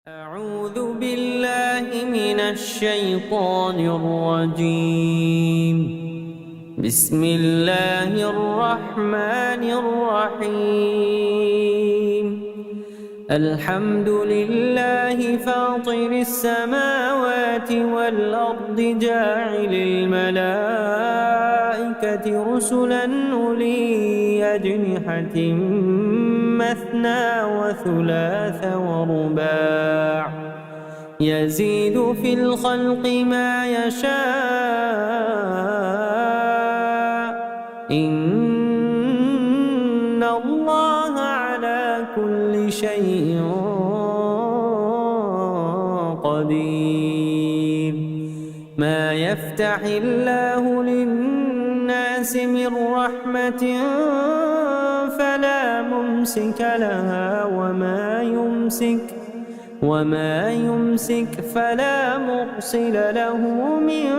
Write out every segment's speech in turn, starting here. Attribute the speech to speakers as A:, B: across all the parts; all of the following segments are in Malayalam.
A: أعوذ بالله من الشيطان الرجيم. بسم الله الرحمن الرحيم. الحمد لله فاطر السماوات والأرض جاعل الملائكة رسلا أولي أجنحة مثنى وثلاث ورباع يزيد في الخلق ما يشاء إن الله على كل شيء قدير. ما يفتح الله للناس من رحمة فلا ممسك لها وما يمسك فلا مرسل له من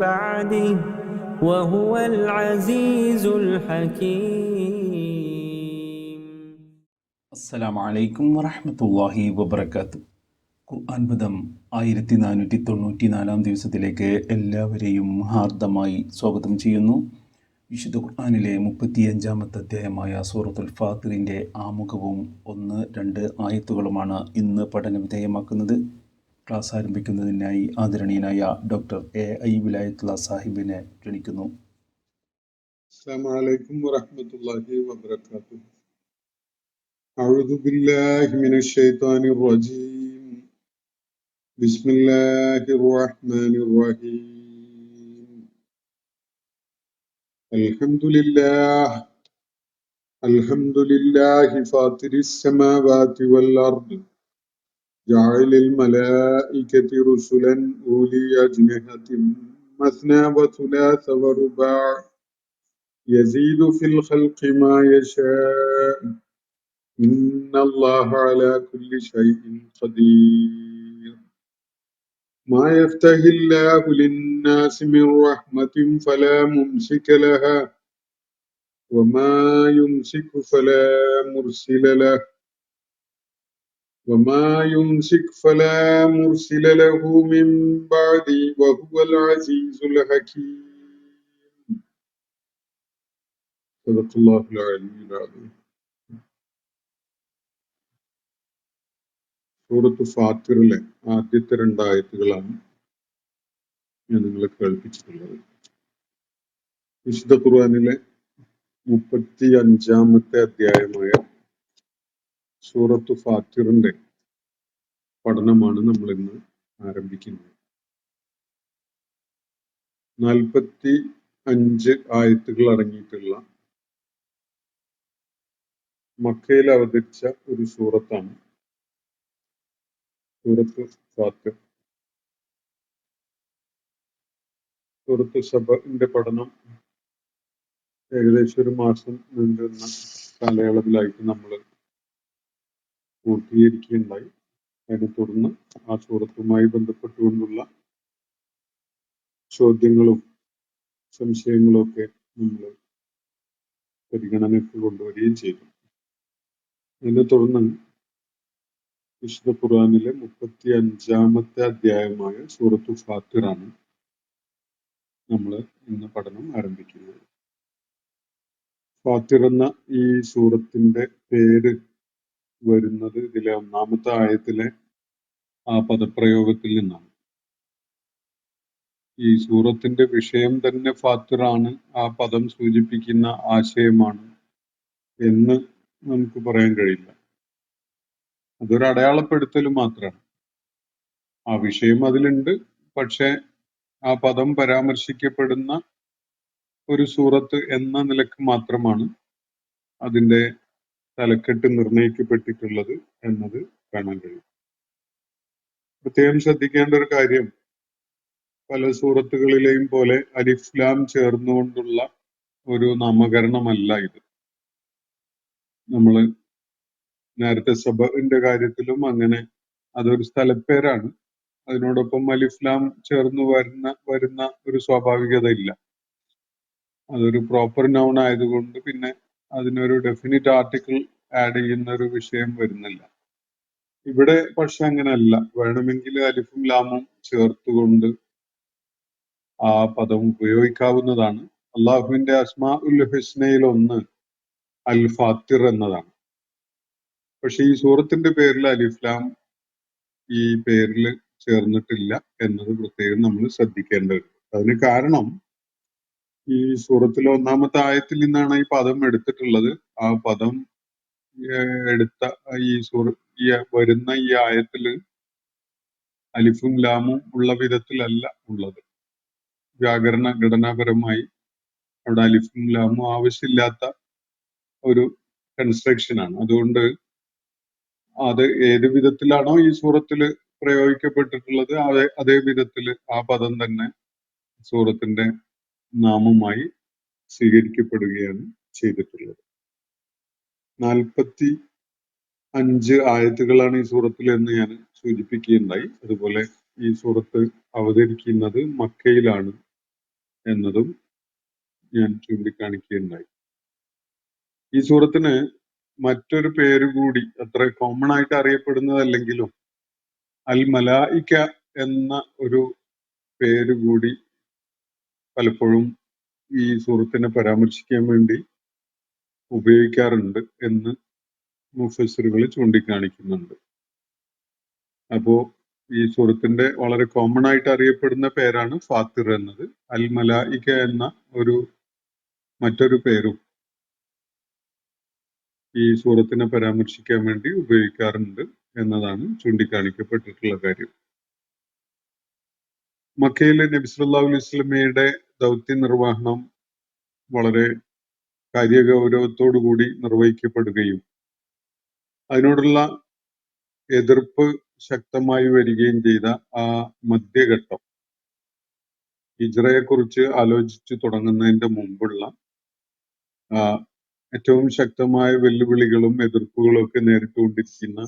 A: بعده وهو العزيز الحكيم.
B: അസ്സലാമു അലൈക്കും വറഹ്മത്തുള്ളാഹി വബറകാതുഹു. ഖുർആൻ പദം 1494 ദിവസത്തിലേക്ക് എല്ലാവരെയും ഹാർദമായി സ്വാഗതം ചെയ്യുന്നു. വിശുദ്ധ ഖുർആനിലെ 35-ാമത്തെ അധ്യായമായ സൂറത്തുൽ ഫാത്തിറിൻ്റെ ആമുഖവും 1-2 ആയത്തുകളുമാണ് ഇന്ന് പഠനവിധേയമാക്കുന്നത്. ക്ലാസ് ആരംഭിക്കുന്നതിനായി ആദരണീയനായ ഡോക്ടർ A.I. വിലായത്തുള്ള സാഹിബിനെ ക്ഷണിക്കുന്നു.
C: അസ്സലാമു അലൈക്കും വറഹ്മത്തുള്ളാഹി വബറകാതുഹു. أعوذ بالله من الشيطان الرجيم. بسم الله الرحمن الرحيم. الحمد لله فاطر السماوات والأرض جعل الملائكة رسلا أولي أجنحة مثنى وثلاث ورباع يزيد في الخلق ما يشاء إن الله على كل شيء قدير. ما يفتح الله للناس من رحمة فلا ممسك لها وما يمسك فلا مرسل له من بعده وهو العزيز الحكيم. صدق الله العلي العظيم. സൂറത്ത് ഫാത്തിറിലെ ആദ്യത്തെ 2 ആയത്തുകളാണ് ഞാൻ നിങ്ങളെ കേൾപ്പിച്ചിട്ടുള്ളത്. വിശുദ്ധ ഖുർആനിലെ 35-ാമത്തെ അധ്യായമായ സൂറത്ത് ഫാത്തിറിന്റെ പഠനമാണ് നമ്മൾ ഇന്ന് ആരംഭിക്കുന്നത്. 45 ആയത്തുകൾ അടങ്ങിയിട്ടുള്ള മക്കയിൽ അവതരിച്ച ഒരു സൂറത്താണ് സൂറത്ത് ഫാത്തിർ. സൂറത്ത് സബഇന്റെ പഠനം ഏകദേശം 1 മാസം നീണ്ടുന്ന കാലയളവിലായിട്ട് നമ്മൾ പൂർത്തീകരിക്കുകയുണ്ടായി. അതിനെ തുടർന്ന് ആ സൂറത്തുമായി ബന്ധപ്പെട്ടുകൊണ്ടുള്ള ചോദ്യങ്ങളും സംശയങ്ങളും ഒക്കെ നമ്മൾ പരിഗണനയ്ക്ക് കൊണ്ടുവരികയും ചെയ്തു. അതിനെ തുടർന്ന് വിശുദ്ധ ഖുർആനിലെ 35-ാമത്തെ അധ്യായമായ സൂറത്തു ഫാത്തിറാണ് നമ്മൾ ഇന്ന് പഠനം ആരംഭിക്കുന്നത്. ഫാത്തിർ എന്ന ഈ സൂറത്തിന്റെ പേര് വരുന്നത് ഇതിലെ 1-ാമത്തെ ആയത്തിലെ ആ പദപ്രയോഗത്തിൽ നിന്നാണ്. ഈ സൂറത്തിന്റെ വിഷയം തന്നെ ഫാത്തിറാണ്, ആ പദം സൂചിപ്പിക്കുന്ന ആശയമാണ് എന്ന് നമുക്ക് പറയാൻ കഴിയില്ല. അതൊരു അടയാളപ്പെടുത്തൽ മാത്രമാണ്. ആ വിഷയം അതിലുണ്ട്, പക്ഷെ ആ പദം പരാമർശിക്കപ്പെടുന്ന ഒരു സൂറത്ത് എന്ന നിലക്ക് മാത്രമാണ് അതിൻ്റെ തലക്കെട്ട് നിർണയിക്കപ്പെട്ടിട്ടുള്ളത് എന്നത് കാണാൻ കഴിയും. പ്രത്യേകം ശ്രദ്ധിക്കേണ്ട ഒരു കാര്യം, പല സൂറത്തുകളിലെയും പോലെ അലിഫ്ലാം ചേർന്നുകൊണ്ടുള്ള ഒരു നാമകരണമല്ല ഇത്. നമ്മൾ നേരത്തെ സബഇന്റെ കാര്യത്തിലും അങ്ങനെ അതൊരു സ്ഥലപ്പേരാണ്. അതിനോടൊപ്പം അലിഫ്ലാം ചേർന്ന് വരുന്ന ഒരു സ്വാഭാവികത ഇല്ല. അതൊരു പ്രോപ്പർ നൗൺ ആയതുകൊണ്ട് പിന്നെ അതിനൊരു ഡെഫിനിറ്റ് ആർട്ടിക്കിൾ ആഡ് ചെയ്യുന്ന ഒരു വിഷയം വരുന്നില്ല. ഇവിടെ പക്ഷെ അങ്ങനെയല്ല. വേണമെങ്കിൽ അലിഫും ലാമും ചേർത്തുകൊണ്ട് ആ പദം ഉപയോഗിക്കാവുന്നതാണ്. അള്ളാഹുവിന്റെ അസ്മാഉൽ ഹുസ്നയിൽ ഒന്ന് അൽ ഫാത്തിർ എന്നതാണ്. പക്ഷെ ഈ സൂറത്തിന്റെ പേരിൽ അലിഫ് ലാം ഈ പേരിൽ ചേർന്നിട്ടില്ല എന്നത് പ്രത്യേകം നമ്മൾ ശ്രദ്ധിക്കേണ്ടതുണ്ട്. അതിന് കാരണം ഈ സൂറത്തിലെ ഒന്നാമത്തെ ആയത്തിൽ നിന്നാണ് ഈ പദം എടുത്തിട്ടുള്ളത്. ആ പദം എടുത്ത ഈ വരുന്ന ഈ ആയത്തില് അലിഫും ലാമും ഉള്ള വിധത്തിലല്ല ഉള്ളത്. വ്യാകരണ ഘടനാപരമായി അവിടെ അലിഫും ലാമും ആവശ്യമില്ലാത്ത ഒരു കൺസ്ട്രക്ഷൻ ആണ്. അതുകൊണ്ട് അത് ഏത് വിധത്തിലാണോ ഈ സൂറത്തില് പ്രയോഗിക്കപ്പെട്ടിട്ടുള്ളത് അതേ വിധത്തില് ആ പദം തന്നെ സൂറത്തിന്റെ നാമമായി സ്വീകരിക്കപ്പെടുകയാണ് ചെയ്തിട്ടുള്ളത്. 45 ആയത്തുകളാണ് ഈ സൂറത്തിൽ എന്ന് ഞാൻ സൂചിപ്പിക്കുകയുണ്ടായി. അതുപോലെ ഈ സൂറത്ത് അവതരിക്കുന്നത് മക്കയിലാണ് എന്നതും ഞാൻ ചൂണ്ടിക്കാണിക്കുകയുണ്ടായി. ഈ സൂറത്തിന് മറ്റൊരു പേര് കൂടി അത്ര കോമൺ ആയിട്ട് അറിയപ്പെടുന്നതല്ലെങ്കിലും അൽ മലായിക്ക എന്ന ഒരു പേര് കൂടി പലപ്പോഴും ഈ സൂറത്തിനെ പരാമർശിക്കാൻ വേണ്ടി ഉപയോഗിക്കാറുണ്ട് എന്ന് മുഫസ്സിറുകൾ ചൂണ്ടിക്കാണിക്കുന്നുണ്ട്. അപ്പോ ഈ സൂറത്തിന്റെ വളരെ കോമൺ ആയിട്ട് അറിയപ്പെടുന്ന പേരാണ് ഫാത്തിർ എന്നത്. അൽ മലായിക്ക എന്ന മറ്റൊരു പേരും ഈ സൂറത്തിനെ പരാമർശിക്കാൻ വേണ്ടി ഉപയോഗിക്കാറുണ്ട് എന്നതാണ് ചൂണ്ടിക്കാണിക്കപ്പെട്ടിട്ടുള്ള കാര്യം. മക്കയിലെ നബി സല്ലല്ലാഹു അലൈഹി വസല്ലമയുടെ ദൗത്യ നിർവഹണം വളരെ കാര്യഗൗരവത്തോടു കൂടി നിർവഹിക്കപ്പെടുകയും അതിനോടുള്ള എതിർപ്പ് ശക്തമായി വരികയും ചെയ്ത ആ മധ്യഘട്ടം ഹിജ്റയെ കുറിച്ച് ആലോചിച്ചു തുടങ്ങുന്നതിന്റെ മുമ്പുള്ള ഏറ്റവും ശക്തമായ വെല്ലുവിളികളും എതിർപ്പുകളും ഒക്കെ നേരിട്ടുകൊണ്ടിരിക്കുന്ന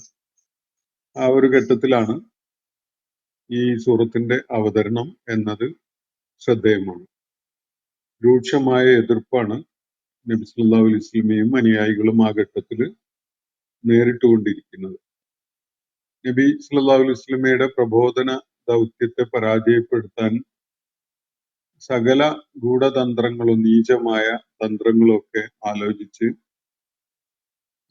C: ആ ഒരു ഘട്ടത്തിലാണ് ഈ സൂറത്തിന്റെ അവതരണം എന്നത് ശ്രദ്ധേയമാണ്. രൂക്ഷമായ എതിർപ്പാണ് നബി സല്ലല്ലാഹു അലൈഹി വസല്ലമയും അനുയായികളും ആ ഘട്ടത്തിൽ നേരിട്ടുകൊണ്ടിരിക്കുന്നത്. നബി സല്ലല്ലാഹു അലൈഹി വസല്ലമയുടെ പ്രബോധന ദൗത്യത്തെ പരാജയപ്പെടുത്താൻ സകല ഗൂഢതന്ത്രങ്ങളും നീചമായ തന്ത്രങ്ങളും ഒക്കെ ആലോചിച്ച്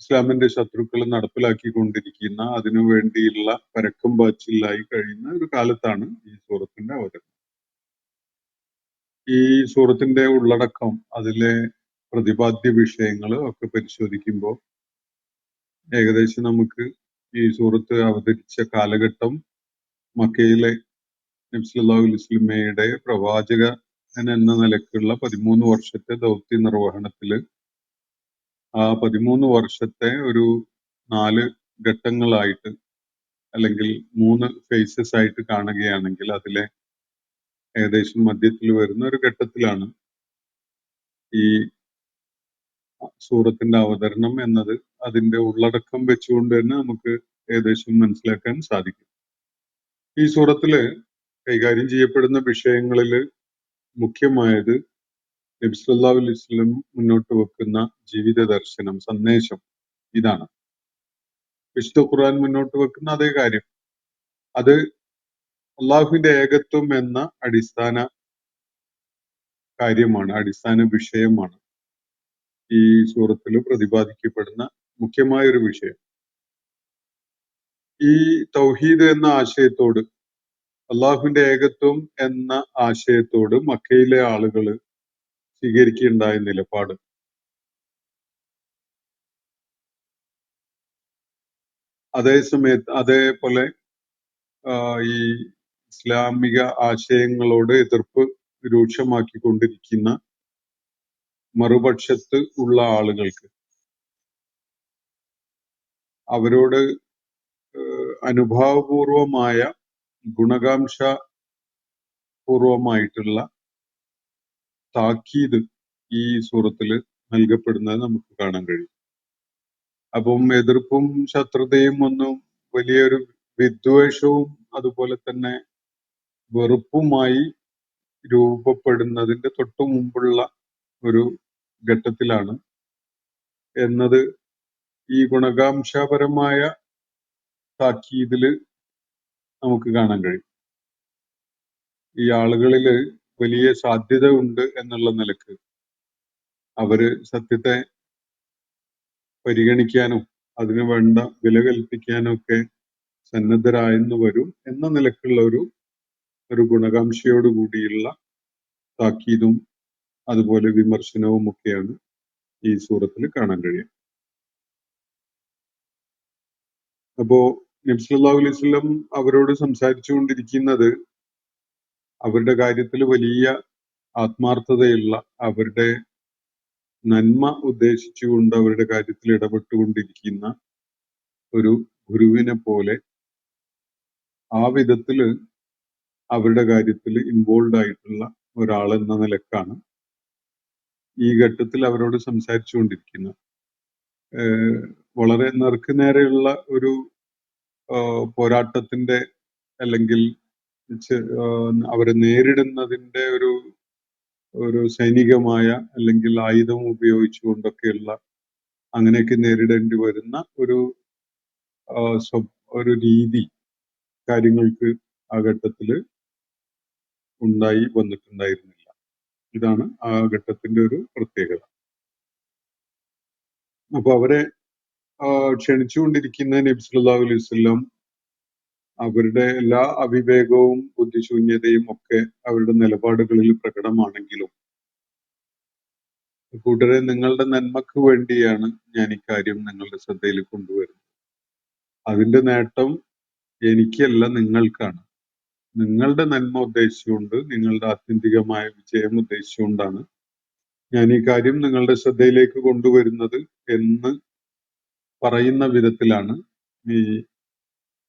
C: ഇസ്ലാമിന്റെ ശത്രുക്കൾ നടപ്പിലാക്കിക്കൊണ്ടിരിക്കുന്ന അതിനു വേണ്ടിയുള്ള പരക്കം പാച്ചിലായി കഴിയുന്ന ഒരു കാലത്താണ് ഈ സൂറത്തിന്റെ അവതരണം. ഈ സൂറത്തിന്റെ ഉള്ളടക്കം അതിലെ പ്രതിപാദ്യ വിഷയങ്ങൾ ഒക്കെ പരിശോധിക്കുമ്പോൾ ഏകദേശം നമുക്ക് ഈ സൂറത്ത് അവതരിച്ച കാലഘട്ടം മക്കയിലെ നബി സല്ലല്ലാഹു അലൈഹി വസല്ലമയുടെ പ്രവാചകൻ എന്ന നിലക്കുള്ള 13 വർഷത്തെ ദൗത്യ നിർവഹണത്തില് ആ 13 വർഷത്തെ ഒരു 4 ഘട്ടങ്ങളായിട്ട് അല്ലെങ്കിൽ 3 ഫേസസ് ആയിട്ട് കാണുകയാണെങ്കിൽ അതിലെ ഏകദേശം മധ്യത്തിൽ വരുന്ന ഒരു ഘട്ടത്തിലാണ് ഈ സൂറത്തിന്റെ അവതരണം എന്നത് അതിന്റെ ഉള്ളടക്കം വെച്ചുകൊണ്ട് തന്നെ നമുക്ക് ഏകദേശം മനസ്സിലാക്കാൻ സാധിക്കും. ഈ സൂറത്തില് കൈകാര്യം ചെയ്യപ്പെടുന്ന വിഷയങ്ങളിൽ മുഖ്യമായത് നബി സല്ലല്ലാഹു അലൈഹി വസല്ലം മുന്നോട്ട് വെക്കുന്ന ജീവിത ദർശനം, സന്ദേശം ഇതാണ്. വിശുദ്ധ ഖുർആൻ മുന്നോട്ട് വെക്കുന്ന അതേ കാര്യം. അത് അള്ളാഹുവിന്റെ ഏകത്വം എന്ന അടിസ്ഥാന കാര്യമാണ്, അടിസ്ഥാന വിഷയമാണ് ഈ സൂറത്തിൽ പ്രതിപാദിക്കപ്പെടുന്ന മുഖ്യമായ ഒരു വിഷയം. ഈ തൗഹീദ് എന്ന ആശയത്തോട്, അള്ളാഹുവിന്റെ ഏകത്വം എന്ന ആശയത്തോട് മക്കയിലെ ആളുകൾ സ്വീകരിക്കുകയുണ്ടായ നിലപാട് അതേപോലെ ഈ ഇസ്ലാമിക ആശയങ്ങളോട് എതിർപ്പ് രൂക്ഷമാക്കിക്കൊണ്ടിരിക്കുന്ന മറുപക്ഷത്ത് ഉള്ള ആളുകൾക്ക് അവരോട് അനുഭാവപൂർവമായ ഗുണകാംക്ഷ പൂർവമായിട്ടുള്ള താക്കീത് ഈ സൂറത്തിൽ നൽകപ്പെടുന്നത് നമുക്ക് കാണാൻ കഴിയും. അപ്പം എതിർപ്പും ശത്രുതയും ഒന്നും വലിയൊരു വിദ്വേഷവും അതുപോലെ തന്നെ വെറുപ്പുമായി രൂപപ്പെടുന്നതിന്റെ തൊട്ടു മുമ്പുള്ള ഒരു ഘട്ടത്തിലാണ് എന്നത് ഈ ഗുണകാംക്ഷപരമായ താക്കീതില് നമുക്ക് കാണാൻ കഴിയും. ഈ ആളുകളില് വലിയ സാധ്യത ഉണ്ട് എന്നുള്ള നിലക്ക് അവര് സത്യത്തെ പരിഗണിക്കാനും അതിനു വേണ്ട വില കൽപ്പിക്കാനും ഒക്കെ സന്നദ്ധരായെന്ന് വരും എന്ന നിലക്കുള്ള ഒരു ഗുണകാംക്ഷയോട് കൂടിയുള്ള താക്കീതും അതുപോലെ വിമർശനവും ഒക്കെയാണ് ഈ സൂറത്തിൽ കാണാൻ കഴിയും. അപ്പോ നബി സല്ലല്ലാഹു അലൈഹി വസല്ലം അവരോട് സംസാരിച്ചു കൊണ്ടിരിക്കുന്നത് അവരുടെ കാര്യത്തിൽ വലിയ ആത്മാർത്ഥതയുള്ള, അവരുടെ നന്മ ഉദ്ദേശിച്ചുകൊണ്ട് അവരുടെ കാര്യത്തിൽ ഇടപെട്ടുകൊണ്ടിരിക്കുന്ന ഒരു ഗുരുവിനെ പോലെ ആ വിധത്തില് അവരുടെ കാര്യത്തിൽ ഇൻവോൾവ് ആയിട്ടുള്ള ഒരാളെന്ന നിലക്കാണ് ഈ ഘട്ടത്തിൽ അവരോട് സംസാരിച്ചു കൊണ്ടിരിക്കുന്നത്. വളരെ നേർക്കുനേരെയുള്ള ഒരു പോരാട്ടത്തിന്റെ അല്ലെങ്കിൽ അവരെ നേരിടുന്നതിന്റെ ഒരു സൈനികമായ അല്ലെങ്കിൽ ആയുധം ഉപയോഗിച്ചുകൊണ്ടൊക്കെയുള്ള അങ്ങനെയൊക്കെ നേരിടേണ്ടി വരുന്ന ഒരു രീതി കാര്യങ്ങൾക്ക് ആ ഘട്ടത്തില് ഉണ്ടായി വന്നിട്ടുണ്ടായിരുന്നില്ല. ഇതാണ് ആ ഘട്ടത്തിന്റെ ഒരു പ്രത്യേകത. അപ്പൊ അവരെ ക്ഷണിച്ചുകൊണ്ടിരിക്കുന്ന നബി സല്ലല്ലാഹു അലൈഹി വസല്ലം അവരുടെ എല്ലാ അവിവേകവും ബുദ്ധിശൂന്യതയും ഒക്കെ അവരുടെ നിലപാടുകളിൽ പ്രകടമാണെങ്കിലും കൂട്ടരെ, നിങ്ങളുടെ നന്മക്ക് വേണ്ടിയാണ് ഞാൻ ഇക്കാര്യം നിങ്ങളുടെ ശ്രദ്ധയിൽ കൊണ്ടുവരുന്നത്. അതിന്റെ നേട്ടം എനിക്കല്ല, നിങ്ങൾക്കാണ്. നിങ്ങളുടെ നന്മ ഉദ്ദേശിച്ചുകൊണ്ട്, നിങ്ങളുടെ ആത്യന്തികമായ വിജയം ഉദ്ദേശിച്ചുകൊണ്ടാണ് ഞാൻ ഈ കാര്യം നിങ്ങളുടെ ശ്രദ്ധയിലേക്ക് കൊണ്ടുവരുന്നത് എന്ന് പറയുന്ന വിധത്തിലാണ്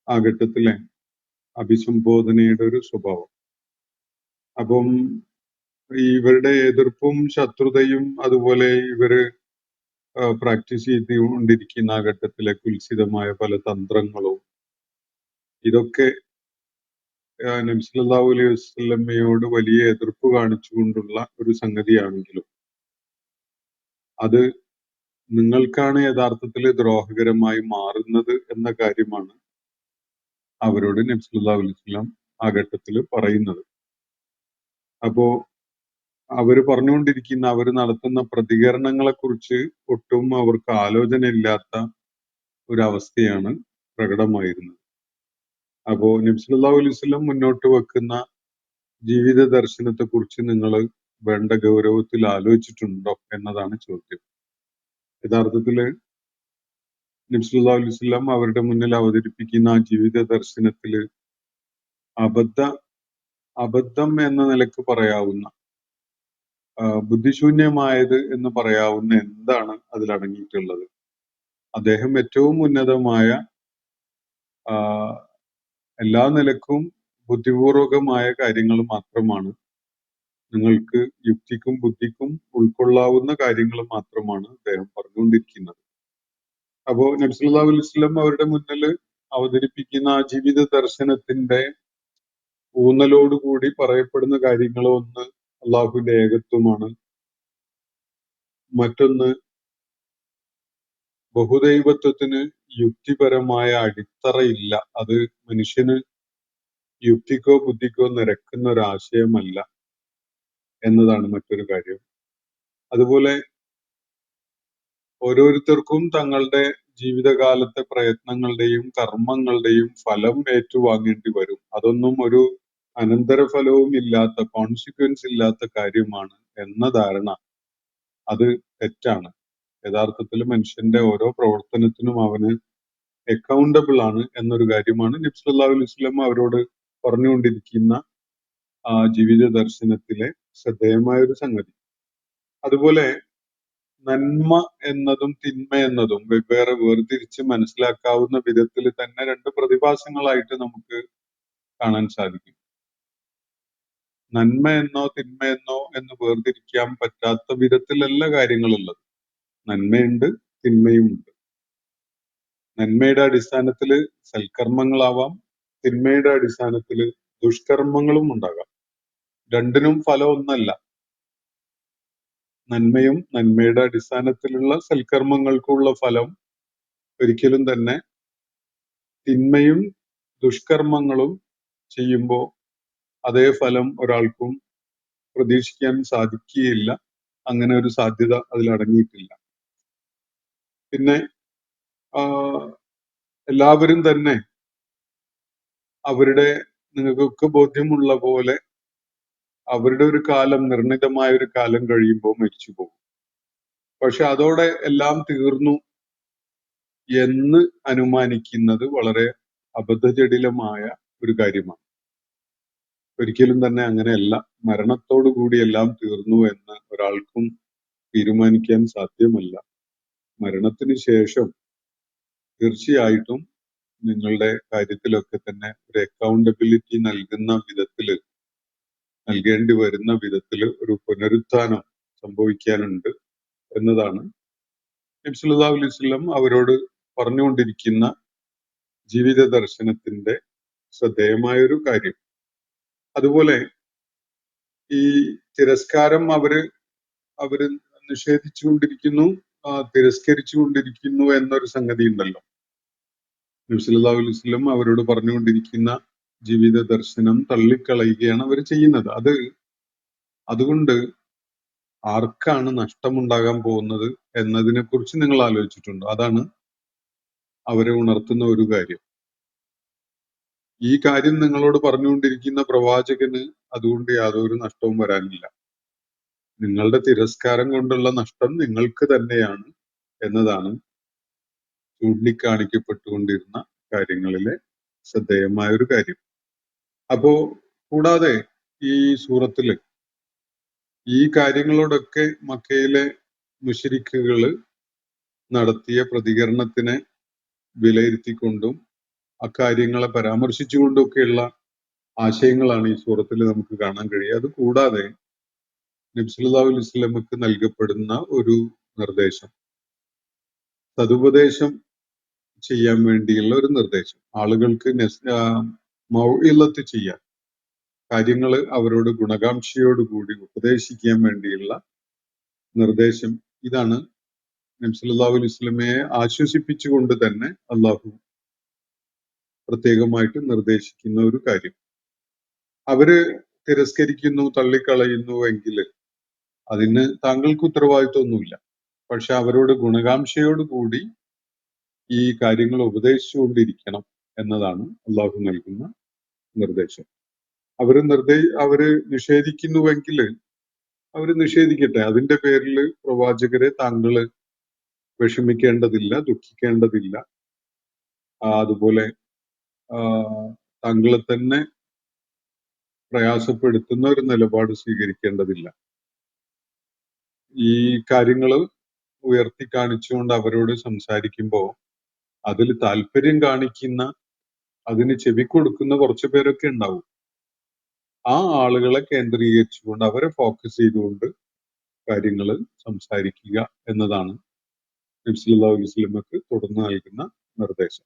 C: ആ ഘട്ടത്തിലെ അഭിസംബോധനയുടെ ഒരു സ്വഭാവം. അപ്പം ഇവരുടെ എതിർപ്പും ശത്രുതയും അതുപോലെ ഇവര് പ്രാക്ടീസ് ചെയ്തുകൊണ്ടിരിക്കുന്ന ആ ഘട്ടത്തിലെ കുൽസിതമായ പല തന്ത്രങ്ങളും ഇതൊക്കെ നബി സല്ലല്ലാഹു അലൈഹി വസല്ലമയോട് വലിയ എതിർപ്പ് കാണിച്ചുകൊണ്ടുള്ള ഒരു സംഗതിയാണെങ്കിലും അത് നിങ്ങൾക്കാണ് യഥാർത്ഥത്തിൽ ദ്രോഹകരമായി മാറുന്നത് എന്ന കാര്യമാണ് അവരോട് നബി സല്ലല്ലാഹു അലൈഹി വസല്ലം ആ ഘട്ടത്തിൽ പറയുന്നത്. അപ്പോ അവര് പറഞ്ഞുകൊണ്ടിരിക്കുന്ന, അവര് നടത്തുന്ന പ്രതികരണങ്ങളെ കുറിച്ച് ഒട്ടും അവർക്ക് ആലോചന ഇല്ലാത്ത ഒരവസ്ഥയാണ് പ്രകടമായിരുന്നത്. അപ്പോ നബി സല്ലല്ലാഹു അലൈഹി വസല്ലം മുന്നോട്ട് വെക്കുന്ന ജീവിത ദർശനത്തെ കുറിച്ച് നിങ്ങൾ വേണ്ട ഗൗരവത്തിൽ ആലോചിച്ചിട്ടുണ്ടോ എന്നതാണ് ചോദ്യം. യഥാർത്ഥത്തില് നബി സല്ലല്ലാഹു അലൈഹി വസല്ലം അവരുടെ മുന്നിൽ അവതരിപ്പിക്കുന്ന ആ ജീവിത ദർശനത്തില് അബദ്ധം എന്ന നിലക്ക് പറയാവുന്ന, ബുദ്ധിശൂന്യമായത് എന്ന് പറയാവുന്ന എന്താണ് അതിലടങ്ങിയിട്ടുള്ളത്? അദ്ദേഹം ഏറ്റവും ഉന്നതമായ, എല്ലാ നിലക്കും ബുദ്ധിപൂർവകമായ കാര്യങ്ങൾ മാത്രമാണ്, നിങ്ങൾക്ക് യുക്തിക്കും ബുദ്ധിക്കും ഉൾക്കൊള്ളാവുന്ന കാര്യങ്ങൾ മാത്രമാണ് അദ്ദേഹം പറഞ്ഞുകൊണ്ടിരിക്കുന്നത്. അപ്പോ നബി സല്ലല്ലാഹു അലൈഹി വസല്ലം അവരുടെ മുന്നിൽ അവതരിപ്പിക്കുന്ന ആ ജീവിത ദർശനത്തിന്റെ ഊന്നലോടുകൂടി പറയപ്പെടുന്ന കാര്യങ്ങൾ, ഒന്ന് അള്ളാഹുവിന്റെ ഏകത്വമാണ്, മറ്റൊന്ന് ബഹുദൈവത്വത്തിന് യുക്തിപരമായ അടിത്തറയില്ല, അത് മനുഷ്യന് യുക്തിക്കോ ബുദ്ധിക്കോ നിരക്കുന്ന ഒരു ആശയമല്ല എന്നതാണ് മറ്റൊരു കാര്യം. അതുപോലെ ഓരോരുത്തർക്കും തങ്ങളുടെ ജീവിതകാലത്തെ പ്രയത്നങ്ങളുടെയും കർമ്മങ്ങളുടെയും ഫലം ഏറ്റുവാങ്ങേണ്ടി വരും. അതൊന്നും ഒരു അനന്തരഫലവും ഇല്ലാത്ത, കോൺസിക്വൻസ് ഇല്ലാത്ത കാര്യമാണ് എന്ന ധാരണ അത് തെറ്റാണ്. യഥാർത്ഥത്തിൽ മനുഷ്യന്റെ ഓരോ പ്രവർത്തനത്തിനും അവന് അക്കൗണ്ടബിൾ ആണ് എന്നൊരു കാര്യമാണ് നബി സല്ലല്ലാഹു അലൈഹി വസല്ലം അവരോട് പറഞ്ഞുകൊണ്ടിരിക്കുന്ന ആ ജീവിത ദർശനത്തിലെ ശ്രദ്ധേയമായ ഒരു സംഗതി. അതുപോലെ നന്മ എന്നതും തിന്മ എന്നതും വെവ്വേറെ വേർതിരിച്ച് മനസ്സിലാക്കാവുന്ന വിധത്തിൽ തന്നെ രണ്ട് പ്രതിഭാസങ്ങളായിട്ട് നമുക്ക് കാണാൻ സാധിക്കും. നന്മ എന്നോ തിന്മ എന്നോ എന്ന് വേർതിരിക്കാൻ പറ്റാത്ത വിധത്തിലല്ല കാര്യങ്ങളുള്ളത്. നന്മയുണ്ട്, തിന്മയുമുണ്ട്. നന്മയുടെ അടിസ്ഥാനത്തിൽ സൽക്കർമ്മങ്ങളാവാം, തിന്മയുടെ അടിസ്ഥാനത്തിൽ ദുഷ്കർമ്മങ്ങളും ഉണ്ടാകാം. രണ്ടിനും ഫലം ഒന്നല്ല. നന്മയും നന്മയുടെ അടിസ്ഥാനത്തിലുള്ള സൽക്കർമ്മങ്ങൾക്കുള്ള ഫലം ഒരിക്കലും തന്നെ തിന്മയും ദുഷ്കർമ്മങ്ങളും ചെയ്യുമ്പോൾ അതേ ഫലം ഒരാൾക്കും പ്രതീക്ഷിക്കാൻ സാധിക്കുകയില്ല. അങ്ങനെ ഒരു സാധ്യത അതിൽ അടങ്ങിയിട്ടില്ല. പിന്നെ എല്ലാവരും തന്നെ അവരുടെ, നിങ്ങൾക്കൊക്കെ ബോധ്യമുള്ള പോലെ, അവരുടെ ഒരു കാലം, നിർണിതമായ ഒരു കാലം കഴിയുമ്പോൾ മരിച്ചു പോകും. പക്ഷെ അതോടെ എല്ലാം തീർന്നു എന്ന് അനുമാനിക്കുന്നത് വളരെ അബദ്ധജടിലമായ ഒരു കാര്യമാണ്. ഒരിക്കലും തന്നെ അങ്ങനെയല്ല. മരണത്തോടു കൂടി എല്ലാം തീർന്നു എന്ന് ഒരാൾക്കും തീരുമാനിക്കാൻ സാധ്യമല്ല. മരണത്തിന് ശേഷം തീർച്ചയായിട്ടും നിങ്ങളുടെ കാര്യത്തിലൊക്കെ തന്നെ ഒരു അക്കൗണ്ടബിലിറ്റി നൽകേണ്ടി വരുന്ന വിധത്തിൽ ഒരു പുനരുത്ഥാനം സംഭവിക്കാനുണ്ട് എന്നതാണ് നബി സല്ലല്ലാഹു അലൈഹി വസല്ലം അവരോട് പറഞ്ഞുകൊണ്ടിരിക്കുന്ന ജീവിത ദർശനത്തിന്റെ ശ്രദ്ധേയമായൊരു കാര്യം. അതുപോലെ ഈ തിരസ്കാരം അവര് നിഷേധിച്ചുകൊണ്ടിരിക്കുന്നു, തിരസ്കരിച്ചുകൊണ്ടിരിക്കുന്നു എന്നൊരു സംഗതി ഉണ്ടല്ലോ. നബി സല്ലല്ലാഹു അലൈഹി വസല്ലം അവരോട് പറഞ്ഞുകൊണ്ടിരിക്കുന്ന ജീവിത ദർശനം തള്ളിക്കളയുകയാണ് അവർ ചെയ്യുന്നത്. അതുകൊണ്ട് ആർക്കാണ് നഷ്ടമുണ്ടാകാൻ പോകുന്നത് എന്നതിനെ കുറിച്ച് നിങ്ങൾ ആലോചിച്ചിട്ടുണ്ടോ? അതാണ് അവരെ ഉണർത്തുന്ന ഒരു കാര്യം. ഈ കാര്യം നിങ്ങളോട് പറഞ്ഞുകൊണ്ടിരിക്കുന്ന പ്രവാചകന് അതുകൊണ്ട് യാതൊരു നഷ്ടവും വരാനില്ല. നിങ്ങളുടെ തിരസ്കാരം കൊണ്ടുള്ള നഷ്ടം നിങ്ങൾക്ക് തന്നെയാണ് എന്നതാണ് ചൂണ്ടിക്കാണിക്കപ്പെട്ടുകൊണ്ടിരുന്ന കാര്യങ്ങളിലെ ശ്രദ്ധേയമായ ഒരു കാര്യം. അപ്പോ കൂടാതെ ഈ സൂറത്തില് ഈ കാര്യങ്ങളോടൊക്കെ മക്കയിലെ മുശ്രിക്കുകള് നടത്തിയ പ്രതികരണത്തിനെ വിലയിരുത്തിക്കൊണ്ടും അക്കാര്യങ്ങളെ പരാമർശിച്ചുകൊണ്ടൊക്കെയുള്ള ആശയങ്ങളാണ് ഈ സൂറത്തിൽ നമുക്ക് കാണാൻ കഴിയുക. അത് കൂടാതെ നബി സല്ലല്ലാഹു അലൈഹി വസല്ലമക്ക് നൽകപ്പെടുന്ന ഒരു നിർദ്ദേശം, സതുപദേശം ചെയ്യാൻ വേണ്ടിയുള്ള ഒരു നിർദ്ദേശം, ആളുകൾക്ക് മൗഇളത്ത് ചെയ്യാൻ, കാര്യങ്ങൾ അവരോട് ഗുണകാംക്ഷയോടുകൂടി ഉപദേശിക്കാൻ വേണ്ടിയുള്ള നിർദ്ദേശം. ഇതാണ് നബി സല്ലല്ലാഹു അലൈഹി വസല്ലമയെ ആശ്വസിപ്പിച്ചുകൊണ്ട് തന്നെ അള്ളാഹു പ്രത്യേകമായിട്ട് നിർദ്ദേശിക്കുന്ന ഒരു കാര്യം. അവര് തിരസ്കരിക്കുന്നു, തള്ളിക്കളയുന്നു എങ്കിൽ അതിന് താങ്കൾക്ക് ഉത്തരവാദിത്വമൊന്നുമില്ല. പക്ഷെ അവരോട് ഗുണകാംക്ഷയോടുകൂടി ഈ കാര്യങ്ങൾ ഉപദേശിച്ചുകൊണ്ടിരിക്കണം എന്നതാണ് അള്ളാഹു നൽകുന്ന നിർദ്ദേശം. അവര് നിഷേധിക്കുന്നുവെങ്കിൽ അവര് നിഷേധിക്കട്ടെ. അതിന്റെ പേരിൽ പ്രവാചകരെ താങ്കള് വിഷമിക്കേണ്ടതില്ല, ദുഃഖിക്കേണ്ടതില്ല. അതുപോലെ താങ്കളെ തന്നെ പ്രയാസപ്പെടുത്തുന്ന ഒരു നിലപാട് സ്വീകരിക്കേണ്ടതില്ല. ഈ കാര്യങ്ങൾ ഉയർത്തി കാണിച്ചുകൊണ്ട് അവരോട് സംസാരിക്കുമ്പോൾ അതിൽ താല്പര്യം കാണിക്കുന്ന, അതിന് ചെവിക്കൊടുക്കുന്ന കുറച്ചു പേരൊക്കെ ഉണ്ടാവും. ആ ആളുകളെ കേന്ദ്രീകരിച്ചുകൊണ്ട്, അവരെ ഫോക്കസ് ചെയ്തുകൊണ്ട് കാര്യങ്ങൾ സംസാരിക്കുക എന്നതാണ് നബി സല്ലല്ലാഹു അലൈഹി വസല്ലമക്ക് തുടർന്ന് നൽകുന്ന നിർദ്ദേശം.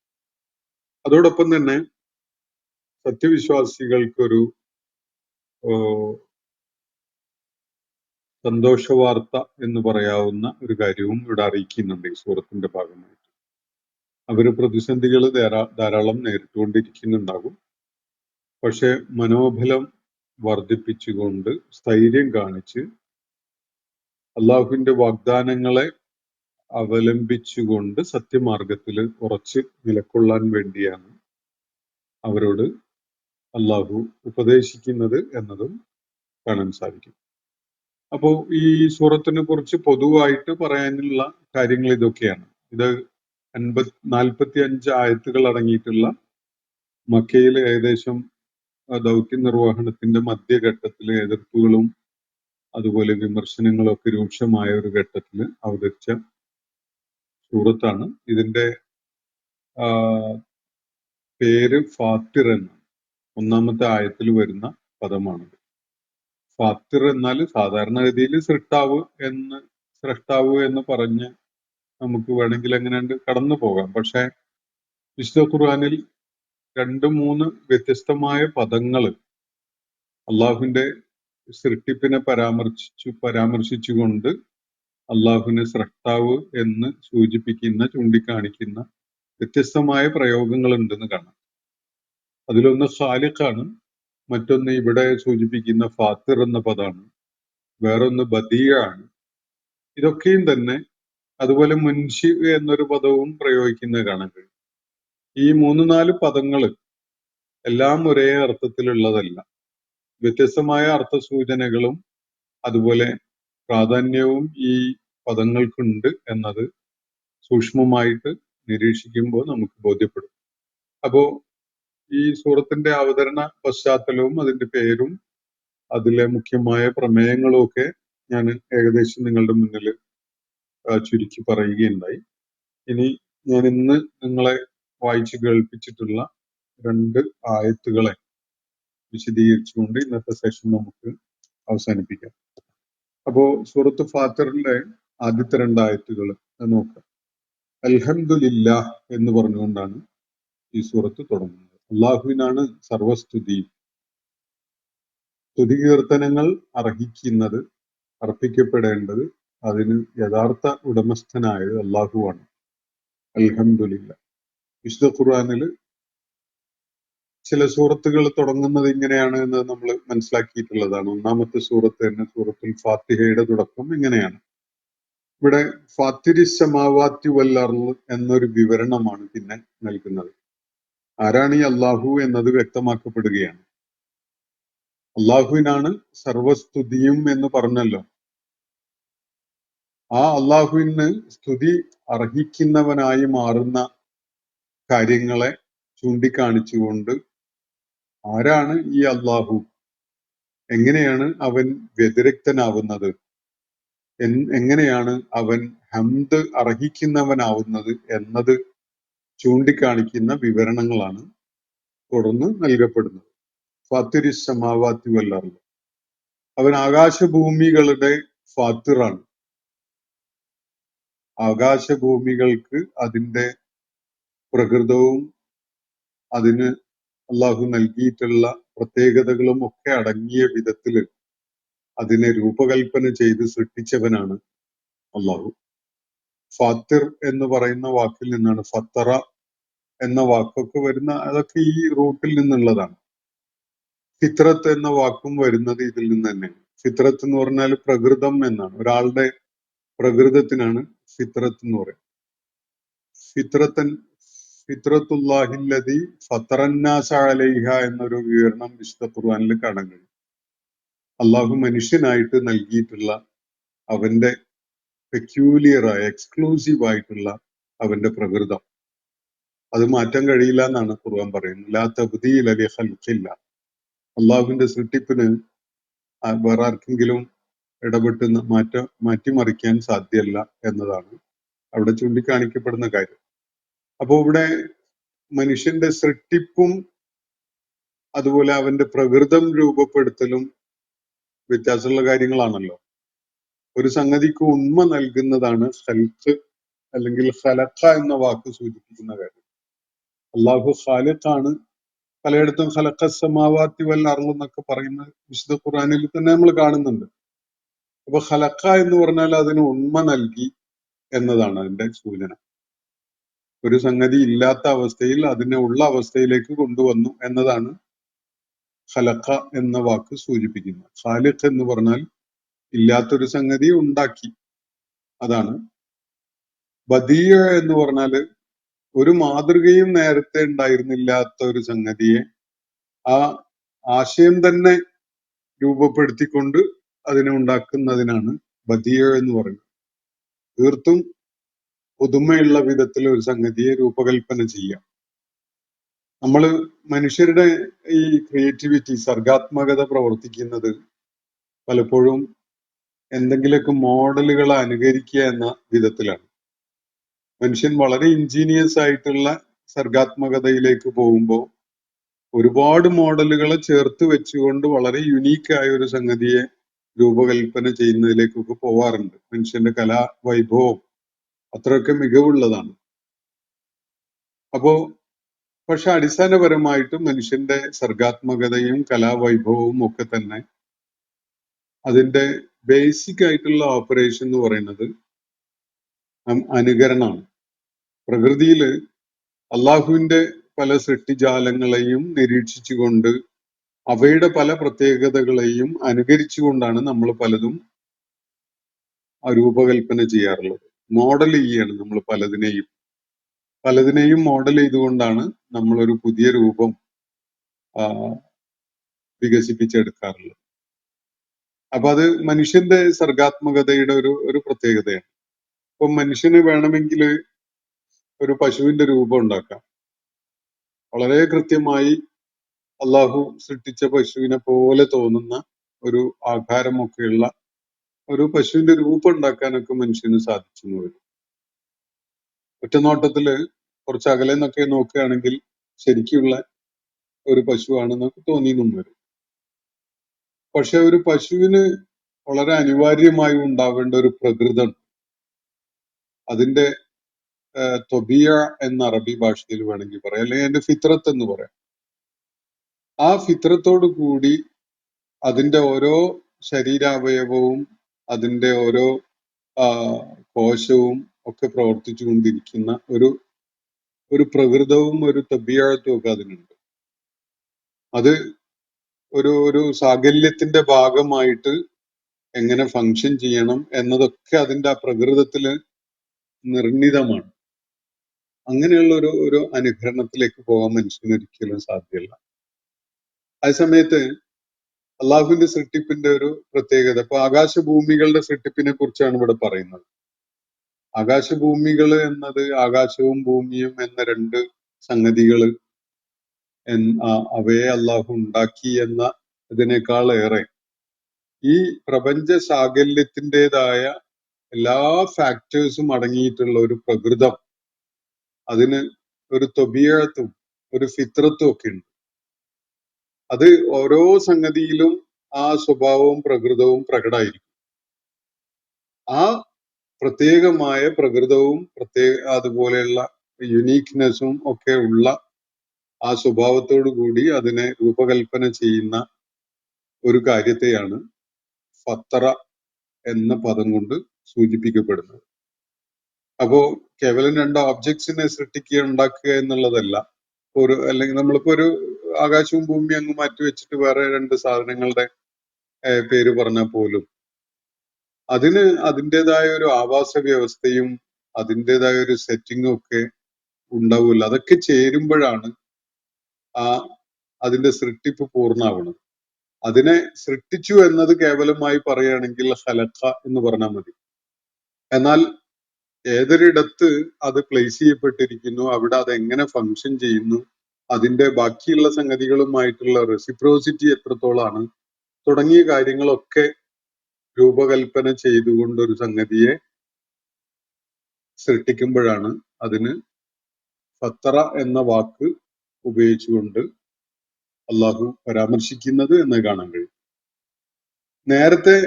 C: അതോടൊപ്പം തന്നെ സത്യവിശ്വാസികൾക്കൊരു സന്തോഷ വാർത്ത എന്ന് പറയാവുന്ന ഒരു കാര്യവും ഇവിടെ അറിയിക്കുന്നുണ്ട് ഈ സൂറത്തിന്റെ ഭാഗമായിട്ട്. അവര് പ്രതിസന്ധികൾ ധാരാളം നേരിട്ടുകൊണ്ടിരിക്കുന്നുണ്ടാകും. പക്ഷെ മനോബലം വർദ്ധിപ്പിച്ചുകൊണ്ട്, സ്ഥൈര്യം കാണിച്ച്, അള്ളാഹുവിന്റെ വാഗ്ദാനങ്ങളെ അവലംബിച്ചുകൊണ്ട് സത്യമാർഗത്തിൽ ഉറച്ച് നിലകൊള്ളാൻ വേണ്ടിയാണ് അവരോട് അള്ളാഹു ഉപദേശിക്കുന്നത് എന്നതും കാണാൻ സാധിക്കും. അപ്പോ ഈ സൂറത്തിനെ കുറിച്ച് പൊതുവായിട്ട് പറയാനുള്ള കാര്യങ്ങൾ ഇതൊക്കെയാണ്. ഇത് 45 ആയത്തുകൾ അടങ്ങിയിട്ടുള്ള മക്കയിൽ ഏകദേശം ദൗത്യ നിർവഹണത്തിന്റെ മധ്യഘട്ടത്തിലെ എതിർപ്പുകളും അതുപോലെ വിമർശനങ്ങളും ഒക്കെ രൂക്ഷമായ ഒരു ഘട്ടത്തിൽ അവതരിച്ച സൂറത്താണ്. ഇതിന്റെ പേര് ഫാത്തിർ എന്നാണ്. ഒന്നാമത്തെ ആയത്തിൽ വരുന്ന പദമാണത്. ഫാത്തിർ എന്നാൽ സാധാരണഗതിയിൽ സ്രഷ്ടാവ് എന്ന് പറഞ്ഞ് നമുക്ക് വേണമെങ്കിൽ എങ്ങനെ കടന്നു പോകാം. പക്ഷെ വിശുദ്ധ ഖുർആനിൽ 2-3 വ്യത്യസ്തമായ പദങ്ങൾ അള്ളാഹുവിന്റെ സൃഷ്ടിപ്പിനെ പരാമർശിച്ചുകൊണ്ട് അള്ളാഹുവിനെ സ്രഷ്ടാവ് എന്ന് സൂചിപ്പിക്കുന്ന, ചൂണ്ടിക്കാണിക്കുന്ന വ്യത്യസ്തമായ പ്രയോഗങ്ങൾ ഉണ്ടെന്ന് കാണാം. അതിലൊന്ന് ഖാലിഖാണ്, മറ്റൊന്ന് ഇവിടെ സൂചിപ്പിക്കുന്ന ഫാത്തിർ എന്ന പദമാണ്, വേറൊന്ന് ബദിയാണ്. ഇതൊക്കെയും തന്നെ അതുപോലെ മുൻഷി എന്നൊരു പദവും പ്രയോഗിക്കുന്നത് കാണാൻ കഴിയും. ഈ 3-4 പദങ്ങൾ എല്ലാം ഒരേ അർത്ഥത്തിലുള്ളതല്ല. വ്യത്യസ്തമായ അർത്ഥസൂചനകളും അതുപോലെ പ്രാധാന്യവും ഈ പദങ്ങൾക്കുണ്ട് എന്നത് സൂക്ഷ്മമായിട്ട് നിരീക്ഷിക്കുമ്പോൾ നമുക്ക് ബോധ്യപ്പെടും. അപ്പോ ഈ സൂറത്തിന്റെ അവതരണ പശ്ചാത്തലവും അതിന്റെ പേരും അതിലെ മുഖ്യമായ പ്രമേയങ്ങളും ഒക്കെ ഞാൻ ഏകദേശം നിങ്ങളുടെ മുന്നിൽ ചുരുക്കി പറയുകയുണ്ടായി. ഇനി ഞാൻ ഇന്ന് നിങ്ങളെ വായിച്ചു കേൾപ്പിച്ചിട്ടുള്ള 2 ആയത്തുകളെ വിശദീകരിച്ചുകൊണ്ട് ഇന്നത്തെ സെഷൻ നമുക്ക് അവസാനിപ്പിക്കാം. അപ്പോ സൂറത്ത് ഫാത്തിറിന്റെ ആദ്യത്തെ 2 ആയത്തുകൾ നോക്കാം. അൽഹംദുലില്ലാഹ് എന്ന് പറഞ്ഞുകൊണ്ടാണ് ഈ സൂറത്ത് തുടങ്ങുന്നത്. അള്ളാഹുവിനാണ് സർവസ്തുതി. സ്തുതി കീർത്തനങ്ങൾ അർഹിക്കുന്നത്, അർപ്പിക്കപ്പെടേണ്ടത്, അതിന് യഥാർത്ഥ ഉടമസ്ഥനായത് അള്ളാഹുവാണ്. അൽഹംദുലില്ലാഹ്. വിശുദ്ധ ഖുർആനിൽ ചില സൂറത്തുകൾ തുടങ്ങുന്നത് ഇങ്ങനെയാണ് എന്ന് നമ്മൾ മനസ്സിലാക്കിയിട്ടുള്ളതാണ്. ഒന്നാമത്തെ സൂറത്ത് തന്നെ സൂറത്തുൽ ഫാത്തിഹയുടെ തുടക്കം ഇങ്ങനെയാണ്. ഇവിടെ ഫാത്തിരി സമാവാത്തി വൽ അർള് എന്നൊരു വിവരണമാണ് പിന്നെ നൽകുന്നത്. ആരാണ് ഈ അള്ളാഹു എന്നത് വ്യക്തമാക്കപ്പെടുകയാണ്. അള്ളാഹുവിനാണ് സർവസ്തുതിയും എന്ന് പറഞ്ഞല്ലോ. ആ അള്ളാഹുവിന് സ്തുതി അർഹിക്കുന്നവനായി മാറുന്ന കാര്യങ്ങളെ ചൂണ്ടിക്കാണിച്ചുകൊണ്ട് ആരാണ് ഈ അള്ളാഹു, എങ്ങനെയാണ് അവൻ വ്യതിരിക്തനാവുന്നത്, എങ്ങനെയാണ് അവൻ ഹംദ് അർഹിക്കുന്നവനാവുന്നത് എന്നത് ചൂണ്ടിക്കാണിക്കുന്ന വിവരണങ്ങളാണ് തുടർന്ന് നൽകപ്പെടുന്നത്. ഫാത്തിരി സമാവാത്തി വൽ അർള്. അവൻ ആകാശഭൂമികളുടെ ഫാത്തിറാണ്. ആകാശഭൂമികൾക്ക് അതിന്റെ പ്രകൃതവും അതിന് അള്ളാഹു നൽകിയിട്ടുള്ള പ്രത്യേകതകളും ഒക്കെ അടങ്ങിയ വിധത്തിൽ അതിനെ രൂപകൽപ്പന ചെയ്ത് സൃഷ്ടിച്ചവനാണ് അള്ളാഹു. ഫാത്തിർ എന്ന് പറയുന്ന വാക്കിൽ നിന്നാണ് ഫത്തറ എന്ന വാക്കൊക്കെ വരുന്ന, അതൊക്കെ ഈ റൂട്ടിൽ നിന്നുള്ളതാണ്. ഫിത്രത്ത് എന്ന വാക്കും വരുന്നത് ഇതിൽ നിന്ന് തന്നെയാണ്. ഫിത്രത്ത് എന്ന് പറഞ്ഞാൽ പ്രകൃതം എന്നാണ്. ഒരാളുടെ പ്രകൃതത്തിനാണ് ഫിത്രത്ത് എന്ന് പറയുന്നത്. ഫിത്രത്തുല്ലാഹില്ലദി ഫത്തറന്നാസ അലൈഹ എന്നൊരു വിവരണം വിശുദ്ധ ഖുർആനിൽ കാണാൻ കഴിയും. അള്ളാഹു മനുഷ്യനായിട്ട് നൽകിയിട്ടുള്ള അവന്റെ പെക്യൂലിയറായ എക്സ്ക്ലൂസീവ് ആയിട്ടുള്ള അവന്റെ പ്രകൃതം, അത് മാറ്റാൻ കഴിയില്ല എന്നാണ് ഖുർആൻ പറയുന്നത്. ലാ തബ്ദീല ലി ഖൽഖില്ല. അള്ളാഹുവിന്റെ സൃഷ്ടിപ്പിന് വേറെ ആർക്കെങ്കിലും ഇടപെട്ട് മാറ്റിമറിക്കാൻ സാധ്യമല്ല എന്നതാണ് അവിടെ ചൂണ്ടിക്കാണിക്കപ്പെടുന്ന കാര്യം. അപ്പോ ഇവിടെ മനുഷ്യന്റെ സൃഷ്ടിപ്പും അതുപോലെ അവന്റെ പ്രകൃതം രൂപപ്പെടുത്തലും വ്യത്യാസമുള്ള കാര്യങ്ങളാണല്ലോ. ഒരു സംഗതിക്ക് ഉണ്മ നൽകുന്നതാണ് ഖൽഖ് അല്ലെങ്കിൽ ഖലഖ എന്ന വാക്ക് സൂചിപ്പിക്കുന്ന കാര്യം. അള്ളാഹു ഖാലിഖാണ്. പലയിടത്തും ഖലഖ സമാവാത്തി വൽ അർള് എന്നൊക്കെ പറയുന്ന വിശുദ്ധ ഖുർആനിൽ തന്നെ നമ്മൾ കാണുന്നുണ്ട്. അപ്പൊ ഖലഖ എന്ന് പറഞ്ഞാൽ അതിന് ഉണ്മ നൽകി എന്നതാണ് അതിന്റെ സൂചന. ഒരു സംഗതി ഇല്ലാത്ത അവസ്ഥയിൽ അതിനെ ഉള്ള അവസ്ഥയിലേക്ക് കൊണ്ടുവന്നു എന്നതാണ് ഖലഖ എന്ന വാക്ക് സൂചിപ്പിക്കുന്നത്. ഖാലിഖ് എന്ന് പറഞ്ഞാൽ ഇല്ലാത്തൊരു സംഗതി ഉണ്ടാക്കി, അതാണ്. ബദിയ എന്ന് പറഞ്ഞാല് ഒരു മാതൃകയും നേരത്തെ ഉണ്ടായിരുന്നില്ലാത്ത ഒരു സംഗതിയെ ആ ആശയം തന്നെ രൂപപ്പെടുത്തിക്കൊണ്ട് അതിനെ ഉണ്ടാക്കുന്നതിനാണ് ബദിയ എന്ന് പറയുന്നത്. തീർത്തും പുതുമയുള്ള വിധത്തിൽ ഒരു സംഗതിയെ രൂപകൽപ്പന ചെയ്യാം. നമ്മള് മനുഷ്യരുടെ ഈ ക്രിയേറ്റിവിറ്റി, സർഗാത്മകത പ്രവർത്തിക്കുന്നത് പലപ്പോഴും എന്തെങ്കിലുമൊക്കെ മോഡലുകളെ അനുകരിക്കുക എന്ന വിധത്തിലാണ്. മനുഷ്യൻ വളരെ ഇൻജീനിയസ് ആയിട്ടുള്ള സർഗാത്മകതയിലേക്ക് പോകുമ്പോൾ ഒരുപാട് മോഡലുകളെ ചേർത്ത് വെച്ചുകൊണ്ട് വളരെ യുണീക്കായ ഒരു സംഗതിയെ രൂപകൽപ്പന ചെയ്യുന്നതിലേക്കൊക്കെ പോവാറുണ്ട്. മനുഷ്യന്റെ കലാവൈഭവം അത്രയൊക്കെ മികവുള്ളതാണ്. അപ്പോ പക്ഷെ അടിസ്ഥാനപരമായിട്ട് മനുഷ്യന്റെ സർഗാത്മകതയും കലാവൈഭവവും ഒക്കെ തന്നെ അതിന്റെ ബേസിക് ആയിട്ടുള്ള ഓപ്പറേഷൻ എന്ന് പറയുന്നത് അനുകരണമാണ്. പ്രകൃതിയിൽ അള്ളാഹുവിന്റെ പല സൃഷ്ടിജാലങ്ങളെയും നിരീക്ഷിച്ചുകൊണ്ട് അവയുടെ പല പ്രത്യേകതകളെയും അനുകരിച്ചുകൊണ്ടാണ് നമ്മൾ പലതും രൂപകൽപ്പന ചെയ്യാറുള്ളത്. മോഡൽ ചെയ്യാണ് നമ്മൾ പലതിനെയും മോഡൽ ചെയ്തുകൊണ്ടാണ് നമ്മളൊരു പുതിയ രൂപം വികസിപ്പിച്ചെടുക്കാറുള്ളത്. അപ്പൊ അത് മനുഷ്യന്റെ സർഗാത്മകതയുടെ ഒരു പ്രത്യേകതയാണ്. ഇപ്പൊ മനുഷ്യന് വേണമെങ്കിൽ ഒരു പശുവിന്റെ രൂപം ഉണ്ടാക്കാം. വളരെ കൃത്യമായി അള്ളാഹു സൃഷ്ടിച്ച പശുവിനെ പോലെ തോന്നുന്ന ഒരു ആകാരമൊക്കെയുള്ള ഒരു പശുവിന്റെ രൂപം ഉണ്ടാക്കാനൊക്കെ മനുഷ്യന് സാധിച്ചെന്ന് വരും. ഒറ്റനോട്ടത്തില് കുറച്ച് അകലെ നിന്നൊക്കെ നോക്കുകയാണെങ്കിൽ ശരിക്കുള്ള ഒരു പശുവാണെന്നൊക്കെ തോന്നിയെന്നും വരും. പക്ഷെ ഒരു പശുവിന് വളരെ അനിവാര്യമായി ഉണ്ടാവേണ്ട ഒരു പ്രകൃതം, അതിന്റെ തൊബിയ എന്ന അറബി ഭാഷയിൽ വേണമെങ്കിൽ പറയാം, അല്ലെങ്കിൽ അതിന്റെ ഫിത്രത്ത് എന്ന് പറയാം. ആ ഫിത്രത്തോടു കൂടി അതിന്റെ ഓരോ ശരീരാവയവവും അതിന്റെ ഓരോ കോശവും ഒക്കെ പ്രവർത്തിച്ചു കൊണ്ടിരിക്കുന്ന ഒരു പ്രകൃതവും ഒരു തബിയത്തും ഒക്കെ അതിനുണ്ട്. അത് ഒരു സാകല്യത്തിന്റെ ഭാഗമായിട്ട് എങ്ങനെ ഫങ്ഷൻ ചെയ്യണം എന്നതൊക്കെ അതിന്റെ ആ പ്രകൃതത്തില് നിർണിതമാണ്. അങ്ങനെയുള്ള ഒരു അനുകരണത്തിലേക്ക് പോകാൻ മനുഷ്യന് ഒരിക്കലും സാധ്യമല്ല. അതേസമയത്ത് അള്ളാഹുവിന്റെ സൃഷ്ടിപ്പിന്റെ ഒരു പ്രത്യേകത, ഇപ്പൊ ആകാശഭൂമികളുടെ സൃഷ്ടിപ്പിനെ കുറിച്ചാണ് ഇവിടെ പറയുന്നത്. ആകാശഭൂമികള് എന്നത് ആകാശവും ഭൂമിയും എന്ന രണ്ട് സംഗതികള് അവയെ അള്ളാഹു ഉണ്ടാക്കി എന്ന ഇതിനേക്കാളേറെ ഈ പ്രപഞ്ച സാകല്യത്തിൻ്റെതായ എല്ലാ ഫാക്ടേഴ്സും അടങ്ങിയിട്ടുള്ള ഒരു പ്രകൃതം, അതിന് ഒരു തൊബിയത്തും ഒരു ഫിത്രത്തും ഒക്കെ ഉണ്ട്. അത് ഓരോ സംഗതിയിലും ആ സ്വഭാവവും പ്രകൃതവും പ്രകടമായിരിക്കും. ആ പ്രത്യേകമായ പ്രകൃതവും അതുപോലെയുള്ള യുണീക്നെസ്സും ഒക്കെ ഉള്ള ആ സ്വഭാവത്തോടു കൂടി അതിനെ രൂപകൽപ്പന ചെയ്യുന്ന ഒരു കാര്യത്തെയാണ് ഫത്തറ എന്ന പദം കൊണ്ട് സൂചിപ്പിക്കപ്പെടുന്നത്. അപ്പോ കേവലം രണ്ട് ഓബ്ജക്ട്സിനെ സൃഷ്ടിക്കുക ഉണ്ടാക്കുക എന്നുള്ളതല്ല. അല്ലെങ്കിൽ നമ്മളിപ്പോ ഒരു ആകാശവും ഭൂമിയും അങ്ങ് മാറ്റി വെച്ചിട്ട് വേറെ രണ്ട് സാധനങ്ങളുടെ പേര് പറഞ്ഞാൽ പോലും അതിന് അതിൻ്റെതായ ഒരു ആവാസ വ്യവസ്ഥയും അതിൻ്റെതായ ഒരു സെറ്റിങ്ങും ഒക്കെ ഉണ്ടാവില്ല. അതൊക്കെ ചേരുമ്പോഴാണ് അതിന്റെ സൃഷ്ടിപ്പ് പൂർണ്ണമാവുന്നത്. അതിനെ സൃഷ്ടിച്ചു എന്നത് കേവലമായി പറയുകയാണെങ്കിൽ ഖലഖ എന്ന് പറഞ്ഞാൽ മതി. എന്നാൽ ഏതൊരിടത്ത് അത് പ്ലേസ് ചെയ്യപ്പെട്ടിരിക്കുന്നു, അവിടെ അത് എങ്ങനെ ഫങ്ഷൻ ചെയ്യുന്നു, അതിന്റെ ബാക്കിയുള്ള സംഗതികളുമായിട്ടുള്ള റെസിപ്രോസിറ്റി എത്രത്തോളാണ് തുടങ്ങിയ കാര്യങ്ങളൊക്കെ രൂപകൽപ്പന ചെയ്തുകൊണ്ട് ഒരു സംഗതിയെ സൃഷ്ടിക്കുമ്പോഴാണ് അതിന് ഫത്തറ എന്ന വാക്ക് ഉപയോഗിച്ചുകൊണ്ട് അള്ളാഹു പരാമർശിക്കുന്നത് എന്ന് കാണാൻ കഴിയും. നേരത്തെ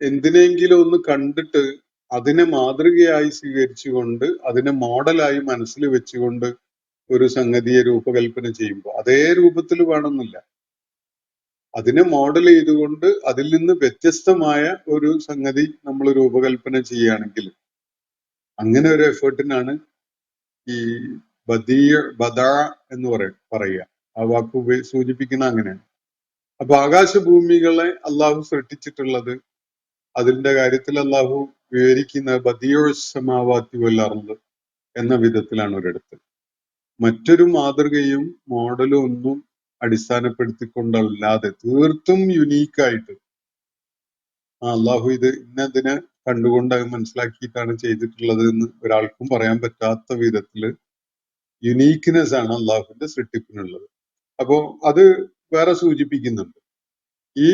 C: എന്തിനെങ്കിലും ഒന്ന് കണ്ടിട്ട് അതിനെ മാതൃകയായി സ്വീകരിച്ചുകൊണ്ട് അതിനെ മോഡലായി മനസ്സിൽ വെച്ചുകൊണ്ട് ഒരു സംഗതിയെ രൂപകൽപ്പന ചെയ്യുമ്പോൾ അതേ രൂപത്തിൽ വേണമെന്നില്ല. അതിനെ മോഡൽ ചെയ്തുകൊണ്ട് അതിൽ നിന്ന് വ്യത്യസ്തമായ ഒരു സംഗതി നമ്മൾ രൂപകൽപ്പന ചെയ്യുകയാണെങ്കിൽ അങ്ങനെ ഒരു എഫേർട്ടിനാണ് ഈ ബദ എന്ന് പറയുക. ആ വാക്ക് സൂചിപ്പിക്കുന്ന അങ്ങനെയാണ്. അപ്പൊ ആകാശഭൂമികളെ അള്ളാഹു സൃഷ്ടിച്ചിട്ടുള്ളത്, അതിന്റെ കാര്യത്തിൽ അള്ളാഹു വിവരിക്കുന്ന ബദിയുസ്സമാവാതി വൽ അർള് എന്ന വിധത്തിലാണ് ഒരിടത്ത്. മറ്റൊരു മാതൃകയും മോഡലും ഒന്നും അടിസ്ഥാനപ്പെടുത്തിക്കൊണ്ടല്ലാതെ തീർത്തും യുണീക്കായിട്ട് അള്ളാഹു ഇത് ഇന്നതിനെ കണ്ടുകൊണ്ട് അത് മനസ്സിലാക്കിയിട്ടാണ് ചെയ്തിട്ടുള്ളത് എന്ന് ഒരാൾക്കും പറയാൻ പറ്റാത്ത വിധത്തില് യുണീക്ക്നെസ് ആണ് അള്ളാഹുവിന്റെ സൃഷ്ടിപ്പിനുള്ളത്. അപ്പോ അത് വേറെ സൂചിപ്പിക്കുന്നുണ്ട്. ഈ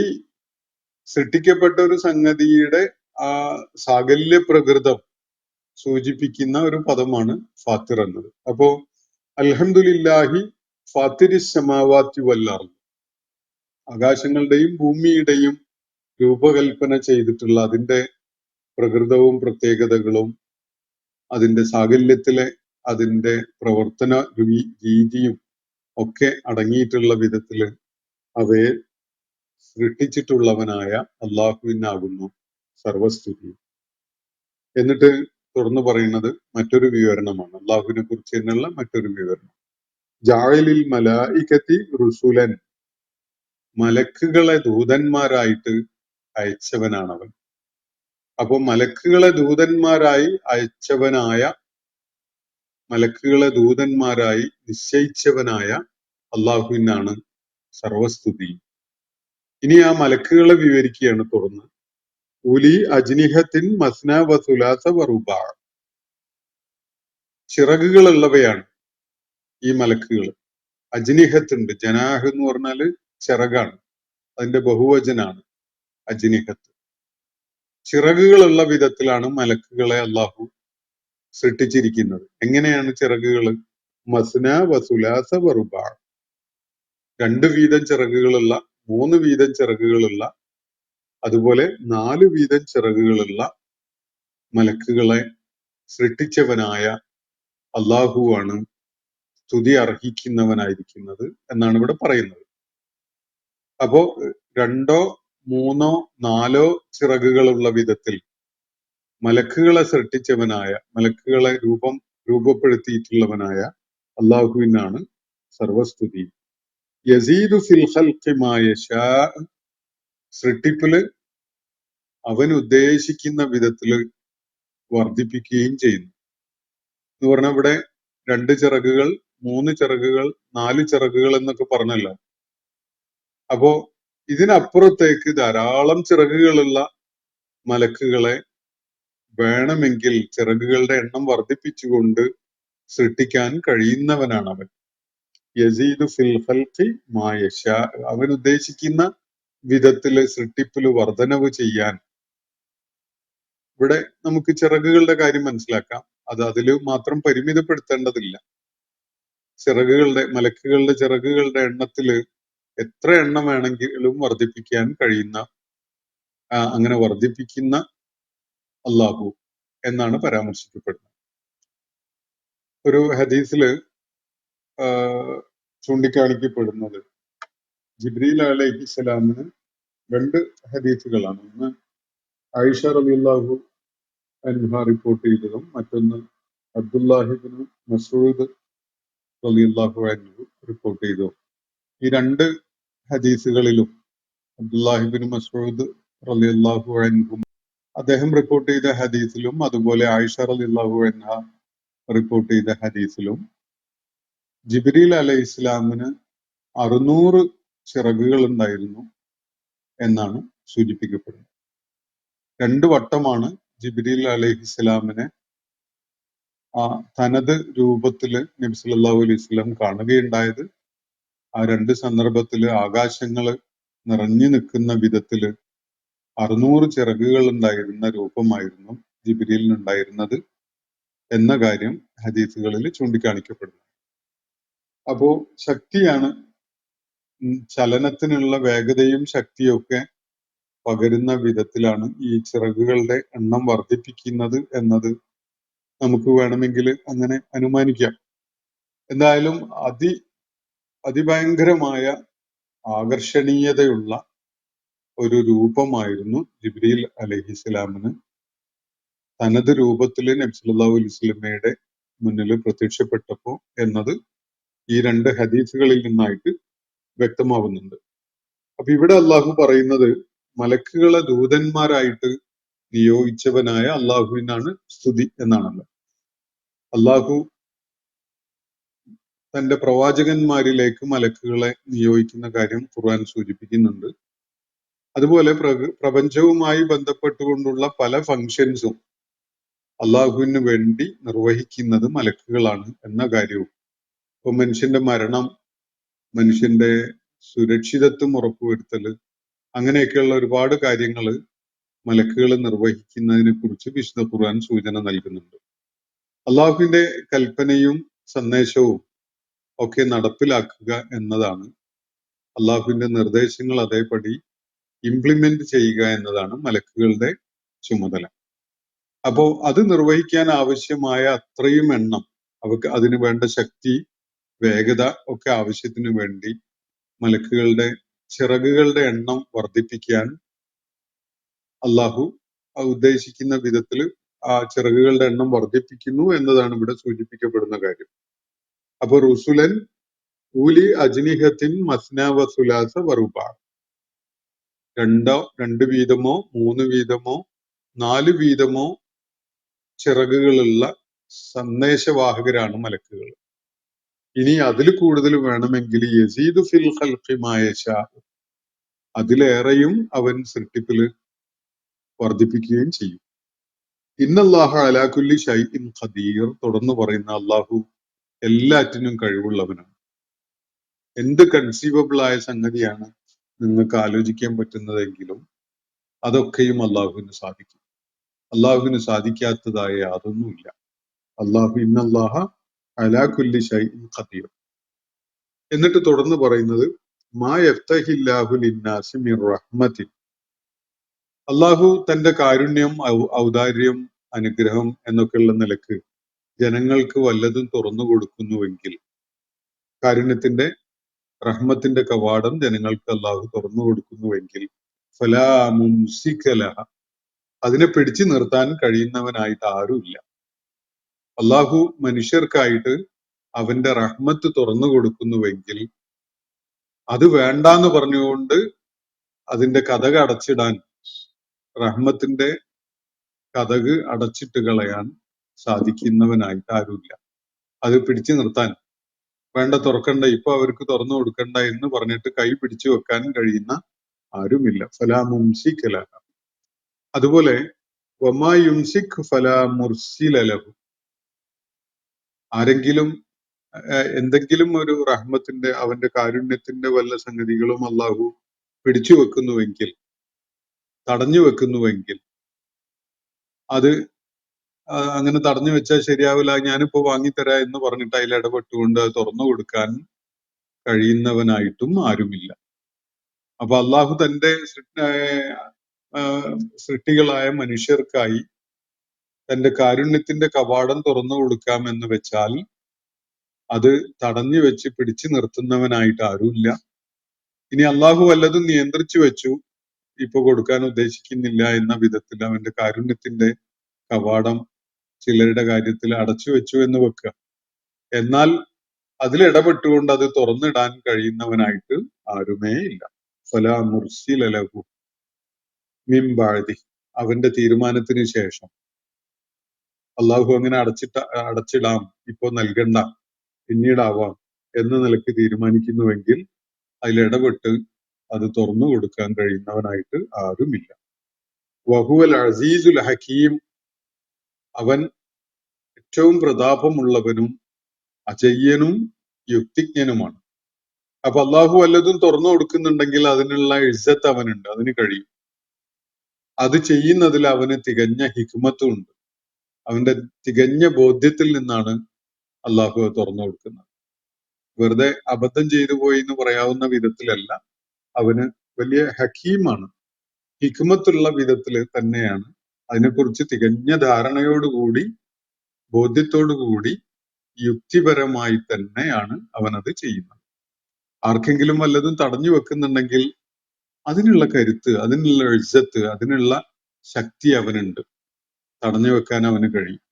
C: സൃഷ്ടിക്കപ്പെട്ട ഒരു സംഗതിയുടെ ആ സാകല്യ പ്രകൃതം സൂചിപ്പിക്കുന്ന ഒരു പദമാണ് ഫാത്തിർ എന്നത്. അപ്പോ അൽഹംദുലില്ലാഹി ഫാത്തിരിസ് സമാവാതി വൽ അർള്, ആകാശങ്ങളുടെയും ഭൂമിയുടെയും രൂപകൽപ്പന ചെയ്തിട്ടുള്ള അതിന്റെ പ്രകൃതവും പ്രത്യേകതകളും അതിന്റെ സാകല്യത്തിലെ അതിന്റെ പ്രവർത്തന രീതിയും ഒക്കെ അടങ്ങിയിട്ടുള്ള വിധത്തില് അവയെ സൃഷ്ടിച്ചിട്ടുള്ളവനായ അള്ളാഹുവിനാകുന്നു സർവസ്തുതി. എന്നിട്ട് തുറന്നു പറയുന്നത് മറ്റൊരു വിവരണമാണ്. അള്ളാഹുവിനെ കുറിച്ച് തന്നെയുള്ള മറ്റൊരു വിവരണം. ജാഇലിൽ മലായികത്തി റുസുലൻ, മലക്കുകളെ ദൂതന്മാരായിട്ട് അയച്ചവനാണവൻ. അപ്പൊ മലക്കുകളെ ദൂതന്മാരായി അയച്ചവനായ, മലക്കുകളെ ദൂതന്മാരായി നിശ്ചയിച്ചവനായ അള്ളാഹുവിനാണ് സർവസ്തുതി. ഇനി ആ മലക്കുകളെ വിവരിക്കുകയാണ് തുറന്ന്. ഉലി അജ്നിഹത്തിൻ മസ്ന വ സുലാസ വ റുബാ, ചിറകുകളുള്ളവയാണ് ഈ മലക്കുകൾ. അജ്നിഹത്തുണ്ട്, ജനാഹ് എന്ന് പറഞ്ഞാല് ചിറകാണ്, അതിന്റെ ബഹുവചനാണ് അജ്നിഹത്ത്. ചിറകുകളുള്ള വിധത്തിലാണ് മലക്കുകളെ അള്ളാഹു സൃഷ്ടിച്ചിരിക്കുന്നത്. എങ്ങനെയാണ് ചിറകുകൾ? മസ്ന വ സുലാസ വ റുബാ, 2 വീതം ചിറകുകളുള്ള, 3 വീതം ചിറകുകളുള്ള, അതുപോലെ 4 വീതം ചിറകുകളുള്ള മലക്കുകളെ സൃഷ്ടിച്ചവനായ അള്ളാഹുവാണ് സ്തുതി അർഹിക്കുന്നവനായിരിക്കുന്നത് എന്നാണ് ഇവിടെ പറയുന്നത്. അപ്പോ 2, 3, 4 ചിറകുകളുള്ള വിധത്തിൽ മലക്കുകളെ സൃഷ്ടിച്ചവനായ, മലക്കുകളെ രൂപപ്പെടുത്തിയിട്ടുള്ളവനായ അള്ളാഹുവിനാണ് സർവസ്തുതി. യസീദു ഫിൽ ഖൽഖി മാ യശാ, സൃഷ്ടിപ്പില് അവൻ ഉദ്ദേശിക്കുന്ന വിധത്തില് വർദ്ധിപ്പിക്കുകയും ചെയ്യുന്നു എന്ന് പറഞ്ഞാൽ ഇവിടെ 2 ചിറകുകൾ, 3 ചിറകുകൾ, 4 ചിറകുകൾ എന്നൊക്കെ പറഞ്ഞല്ലോ. അപ്പോ ഇതിനപ്പുറത്തേക്ക് ധാരാളം ചിറകുകളുള്ള മലക്കുകളെ വേണമെങ്കിൽ ചിറകുകളുടെ എണ്ണം വർദ്ധിപ്പിച്ചുകൊണ്ട് സൃഷ്ടിക്കാൻ കഴിയുന്നവനാണ് അവൻ. യസീദു ഫിൽ ഖൽഖി മാ യശാ, അവൻ ഉദ്ദേശിക്കുന്ന വിധത്തില് സൃഷ്ടിപ്പില് വർധനവ് ചെയ്യാൻ. ഇവിടെ നമുക്ക് ചിറകുകളുടെ കാര്യം മനസ്സിലാക്കാം. അത് അതിൽ മാത്രം പരിമിതപ്പെടുത്തേണ്ടതില്ല. മലക്കുകളുടെ ചിറകുകളുടെ എണ്ണത്തില് എത്ര എണ്ണം വേണമെങ്കിലും വർദ്ധിപ്പിക്കാൻ കഴിയുന്ന, അങ്ങനെ വർദ്ധിപ്പിക്കുന്ന അള്ളാഹു എന്നാണ് പരാമർശിക്കപ്പെടുന്നത്. ഒരു ഹദീസില് ചൂണ്ടിക്കാണിക്കപ്പെടുന്നത് ജിബ്രീൽ അലൈഹിസ്സലാമിന് 2 ഹദീസുകളാണ്. ഒന്ന് ആയിഷ റളിയല്ലാഹു അൻഹ റിപ്പോർട്ട് ചെയ്തതും മറ്റൊന്ന് അബ്ദുല്ലാഹിബ്നു മസ്ഊദ് റളിയല്ലാഹു അൻഹു റിപ്പോർട്ട് ചെയ്തതും. ഈ 2 ഹദീസുകളിലും അബ്ദുല്ലാഹിബ്നു മസ്ഊദ് റളിയല്ലാഹു അൻഹു അദ്ദേഹം റിപ്പോർട്ട് ചെയ്ത ഹദീസിലും, അതുപോലെ ആയിഷ റളിയല്ലാഹു അൻഹ റിപ്പോർട്ട് ചെയ്ത ഹദീസിലും ജിബ്രീൽ അലൈഹി ഇസ്ലാമിന് 600 ചിറകുകൾ ഉണ്ടായിരുന്നു എന്നാണ് സൂചിപ്പിക്കപ്പെടുന്നത്. 2 വട്ടമാണ് ജിബ്രീൽ അലൈഹി ഇസ്ലാമിനെ തനത് രൂപത്തില് നബി സല്ലല്ലാഹു അലൈഹി വസല്ലം കാണുകയുണ്ടായത്. ആ 2 സന്ദർഭത്തില് ആകാശങ്ങള് നിറഞ്ഞു നിൽക്കുന്ന വിധത്തില് 600 ചിറകുകൾ ഉണ്ടായിരുന്ന രൂപമായിരുന്നു ജിബ്രീലിനുണ്ടായിരുന്നത് എന്ന കാര്യം ഹദീസുകളിൽ ചൂണ്ടിക്കാണിക്കപ്പെടുന്നു. അപ്പോ ശക്തിയാണ്, ചലനത്തിനുള്ള വേഗതയും ശക്തിയും ഒക്കെ പകരുന്ന വിധത്തിലാണ് ഈ ചിറകുകളുടെ എണ്ണം വർദ്ധിപ്പിക്കുന്നത് എന്നത് നമുക്ക് വേണമെങ്കിൽ അങ്ങനെ അനുമാനിക്കാം. എന്തായാലും അതിഭയങ്കരമായ ആകർഷണീയതയുള്ള ഒരു രൂപമായിരുന്നു ജിബ്രീൽ അലൈഹിസ്സലാമിന് തനത് രൂപത്തില് നബി സല്ലല്ലാഹു അലൈഹി വസല്ലമയുടെ മുന്നിൽ പ്രത്യക്ഷപ്പെട്ടപ്പോ എന്നത് ഈ 2 ഹദീസുകളിൽ നിന്നായിട്ട് വ്യക്തമാവുന്നുണ്ട്. അപ്പൊ ഇവിടെ അള്ളാഹു പറയുന്നത് മലക്കുകളെ ദൂതന്മാരായിട്ട് നിയോഗിച്ചവനായ അള്ളാഹുവിനാണ് സ്തുതി എന്നാണല്ലോ. അള്ളാഹു തന്റെ പ്രവാചകന്മാരിലേക്ക് മലക്കുകളെ നിയോഗിക്കുന്ന കാര്യം ഖുർആൻ സൂചിപ്പിക്കുന്നുണ്ട്. അതുപോലെ പ്രപഞ്ചവുമായി ബന്ധപ്പെട്ടുകൊണ്ടുള്ള പല ഫങ്ഷൻസും അള്ളാഹുവിന് വേണ്ടി നിർവഹിക്കുന്നത് മലക്കുകളാണ് എന്ന കാര്യവും, ഇപ്പൊ മനുഷ്യന്റെ മരണം, മനുഷ്യന്റെ സുരക്ഷിതത്വം ഉറപ്പുവരുത്തല്, അങ്ങനെയൊക്കെയുള്ള ഒരുപാട് കാര്യങ്ങൾ മലക്കുകൾ നിർവഹിക്കുന്നതിനെ കുറിച്ച് വിശുദ്ധ ഖുർആൻ സൂചന നൽകുന്നുണ്ട്. അള്ളാഹുവിന്റെ കൽപ്പനയും സന്ദേശവും ഒക്കെ നടപ്പിലാക്കുക എന്നതാണ്, അള്ളാഹുവിന്റെ നിർദ്ദേശങ്ങൾ അതേപടി ഇംപ്ലിമെന്റ് ചെയ്യുക എന്നതാണ് മലക്കുകളുടെ ചുമതല. അപ്പോ അത് നിർവഹിക്കാൻ ആവശ്യമായ അത്രയും എണ്ണം, അവർക്ക് അതിനു വേണ്ട ശക്തി, വേഗത ഒക്കെ ആവശ്യത്തിന് വേണ്ടി മലക്കുകളുടെ ചിറകുകളുടെ എണ്ണം വർദ്ധിപ്പിക്കാൻ അള്ളാഹു ഉദ്ദേശിക്കുന്ന വിധത്തിൽ ആ ചിറകുകളുടെ എണ്ണം വർദ്ധിപ്പിക്കുന്നു എന്നതാണ് ഇവിടെ സൂചിപ്പിക്കപ്പെടുന്ന കാര്യം. അപ്പൊ റുസുലൻ ഊലി അജ്നിഹത്തിൻ മസ്ന വ സുലാസ വറുബ, രണ്ട് വീതമോ 3 വീതമോ 4 വീതമോ ചിറകുകളുള്ള സന്ദേശവാഹകരാണ് മലക്കുകൾ. ഇനി അതിൽ കൂടുതൽ വേണമെങ്കിൽ യസീദു ഫിൽ ഖൽഖി മാ യശാ, അതിലേറെയും അവൻ സൃഷ്ടിപ്പില് വർദ്ധിപ്പിക്കുകയും ചെയ്യും. ഇന്നല്ലാഹ അലാ കുല്ലി ഷൈഇൻ ഖദീർ, തുടർന്ന് പറയുന്ന അള്ളാഹു എല്ലാറ്റിനും കഴിവുള്ളവനാണ്. എന്ത് കൺസീവബിൾ ആയ സംഗതിയാണ് നിങ്ങൾക്ക് ആലോചിക്കാൻ പറ്റുന്നതെങ്കിലും അതൊക്കെയും അള്ളാഹുവിന് സാധിക്കും. അള്ളാഹുവിന് സാധിക്കാത്തതായ യാതൊന്നുമില്ല. അള്ളാഹു ഇന്നല്ലാഹ അലാ കുല്ലി ഷൈഇൻ ഖദീർ. എന്നിട്ട് തുടർന്ന് പറയുന്നത് മാ യഫ്തഹില്ലാഹു ലിന്നാസി മിർ റഹ്മത്തിൻ, അള്ളാഹു തന്റെ കാരുണ്യം, ഔദാര്യം, അനുഗ്രഹം എന്നൊക്കെയുള്ള നിലക്ക് ജനങ്ങൾക്ക് വല്ലതും തുറന്നു കൊടുക്കുന്നുവെങ്കിൽ, കാരുണ്യത്തിന്റെ റഹ്മത്തിന്റെ കവാടം ജനങ്ങൾക്ക് അള്ളാഹു തുറന്നു കൊടുക്കുന്നുവെങ്കിൽ ഫലാ മുംസിക ലഹ, അതിനെ പിടിച്ചു നിർത്താൻ കഴിയുന്നവനായിട്ട് ആരുമില്ല. അള്ളാഹു മനുഷ്യർക്കായിട്ട് അവന്റെ റഹ്മത്ത് തുറന്നു കൊടുക്കുന്നുവെങ്കിൽ അത് വേണ്ടാന്ന് പറഞ്ഞുകൊണ്ട് അതിന്റെ കതക് അടച്ചിടാൻ, റഹ്മത്തിന്റെ കതക് അടച്ചിട്ട് കളയാൻ സാധിക്കുന്നവനായിട്ട് ആരുമില്ല. അത് പിടിച്ചു നിർത്താൻ, വേണ്ട തുറക്കണ്ട, ഇപ്പൊ അവർക്ക് തുറന്നു കൊടുക്കണ്ട എന്ന് പറഞ്ഞിട്ട് കൈ പിടിച്ചു വെക്കാൻ കഴിയുന്ന ആരുമില്ല. ഫലാ മുംസിക ലഹ. അതുപോലെ വമാ യുംസിക് ഫലാ മുർസില ലഹു, ആരെങ്കിലും എന്തെങ്കിലും ഒരു റഹ്മത്തിന്റെ, അവന്റെ കാരുണ്യത്തിന്റെ വല്ല സംഗതികളും അള്ളാഹു പിടിച്ചു വെക്കുന്നുവെങ്കിൽ, തടഞ്ഞു വെക്കുന്നുവെങ്കിൽ, അത് അങ്ങനെ തടഞ്ഞു വെച്ചാൽ ശരിയാവില്ല, ഞാനിപ്പോ വാങ്ങിത്തരാ എന്ന് പറഞ്ഞിട്ട് അതിൽ ഇടപെട്ടുകൊണ്ട് അത് തുറന്നു കൊടുക്കാൻ കഴിയുന്നവനായിട്ടും ആരുമില്ല. അപ്പൊ അള്ളാഹു തന്റെ സൃഷ്ടികളായ മനുഷ്യർക്കായി തന്റെ കാരുണ്യത്തിന്റെ കവാടം തുറന്നു കൊടുക്കാം എന്ന് വെച്ചാൽ അത് തടഞ്ഞു വെച്ച് പിടിച്ചു നിർത്തുന്നവനായിട്ട് ആരുമില്ല. ഇനി അള്ളാഹു വല്ലതും നിയന്ത്രിച്ചു വെച്ചു, ഇപ്പൊ കൊടുക്കാൻ ഉദ്ദേശിക്കുന്നില്ല എന്ന വിധത്തിൽ അവന്റെ കാരുണ്യത്തിന്റെ കവാടം ചിലരുടെ കാര്യത്തിൽ അടച്ചു വെച്ചു എന്ന് വെക്കുക, എന്നാൽ അതിൽ ഇടപെട്ടുകൊണ്ട് അത് തുറന്നിടാൻ കഴിയുന്നവനായിട്ട് ആരുമേ ഇല്ല. ഫലാ മുർസില ലഹു മിൻ ബഅദി, അവന്റെ തീരുമാനത്തിന് ശേഷം അള്ളാഹു അങ്ങനെ അടച്ചിടാം, ഇപ്പോ നൽകണ്ട, പിന്നീടാവാം എന്ന നിലയ്ക്ക് തീരുമാനിക്കുന്നുവെങ്കിൽ അതിലിടപെട്ട് അത് തുറന്നു കൊടുക്കാൻ കഴിയുന്നവനായിട്ട് ആരുമില്ല. വഹുവൽ അസീസുൽ ഹക്കീം, അവൻ ഏറ്റവും പ്രതാപമുള്ളവനും അജയ്യനും യുക്തിജ്ഞനുമാണ്. അപ്പൊ അള്ളാഹു വല്ലതും തുറന്നു കൊടുക്കുന്നുണ്ടെങ്കിൽ അതിനുള്ള ഇസ്സത്ത് അവനുണ്ട്, അതിന് കഴിയും. അത് ചെയ്യുന്നതിൽ അവന് തികഞ്ഞ ഹിക്മത്തും ഉണ്ട്. അവന്റെ തികഞ്ഞ ബോധ്യത്തിൽ നിന്നാണ് അള്ളാഹു തുറന്നു കൊടുക്കുന്നത്. വെറുതെ അബദ്ധം ചെയ്തു പോയി എന്ന് പറയാവുന്ന വിധത്തിലല്ല, അവന് വലിയ ഹക്കീമാണ്, ഹിക്മത്തുള്ള വിധത്തിൽ തന്നെയാണ്. അതിനെക്കുറിച്ച് തികഞ്ഞ ധാരണയോടുകൂടി, ബോധ്യത്തോടുകൂടി, യുക്തിപരമായി തന്നെയാണ് അവനത് ചെയ്യുന്നത്. ആർക്കെങ്കിലും വല്ലതും തടഞ്ഞു വെക്കുന്നുണ്ടെങ്കിൽ അതിനുള്ള കരുത്ത്, അതിനുള്ള ഇജ്ജത്ത്, അതിനുള്ള ശക്തി അവനുണ്ട്, തടഞ്ഞു വെക്കാൻ അവന് കഴിയും.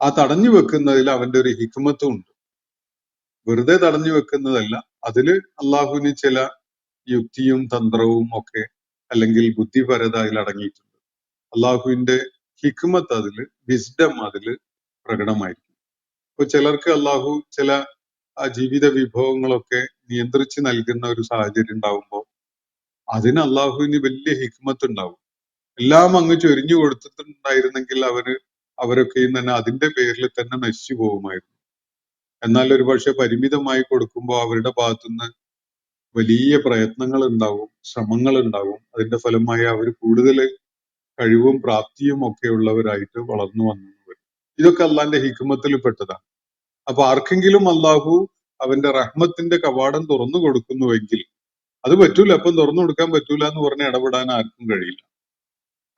C: ആ തടഞ്ഞു വെക്കുന്നതിൽ അവന്റെ ഒരു ഹിക്മത്തും ഉണ്ട്. വെറുതെ തടഞ്ഞു വെക്കുന്നതല്ല, അതില് അള്ളാഹുവിന് ചില യുക്തിയും തന്ത്രവും ഒക്കെ, അല്ലെങ്കിൽ ബുദ്ധിപരത അതിൽ അടങ്ങിയിട്ടുണ്ട്. അള്ളാഹുവിന്റെ ഹിക്മത്ത് അതില്, വിസ്ഡം അതില് പ്രകടമായിരിക്കും. ഇപ്പൊ ചിലർക്ക് അള്ളാഹു ചില ജീവിത വിഭവങ്ങളൊക്കെ നിയന്ത്രിച്ച് നൽകുന്ന ഒരു സാഹചര്യം ഉണ്ടാവുമ്പോൾ അതിന് അള്ളാഹുവിന് വലിയ ഹിക്മത്ത് ഉണ്ടാവും. എല്ലാം അങ്ങ് ചൊരിഞ്ഞു കൊടുത്തിട്ടുണ്ടായിരുന്നെങ്കിൽ അവരൊക്കെയും തന്നെ അതിന്റെ പേരിൽ തന്നെ നശിച്ചു പോകുമായിരുന്നു. എന്നാൽ ഒരു പക്ഷെ പരിമിതമായി കൊടുക്കുമ്പോൾ അവരുടെ ഭാഗത്തുനിന്ന് വലിയ പ്രയത്നങ്ങൾ ഉണ്ടാവും, ശ്രമങ്ങൾ ഉണ്ടാവും. അതിന്റെ ഫലമായി അവർ കൂടുതൽ കഴിവും പ്രാപ്തിയും ഒക്കെ ഉള്ളവരായിട്ട് വളർന്നു വന്നു വരും. ഇതൊക്കെ അള്ളാന്റെ ഹിക്മത്തിൽ പെട്ടതാണ്. അപ്പൊ ആർക്കെങ്കിലും അള്ളാഹു അവന്റെ റഹ്മത്തിന്റെ കവാടം തുറന്നു കൊടുക്കുന്നുവെങ്കിൽ അത് പറ്റൂല, അപ്പം തുറന്നു കൊടുക്കാൻ പറ്റൂല എന്ന് പറഞ്ഞ് ഇടപെടാൻ ആർക്കും കഴിയില്ല.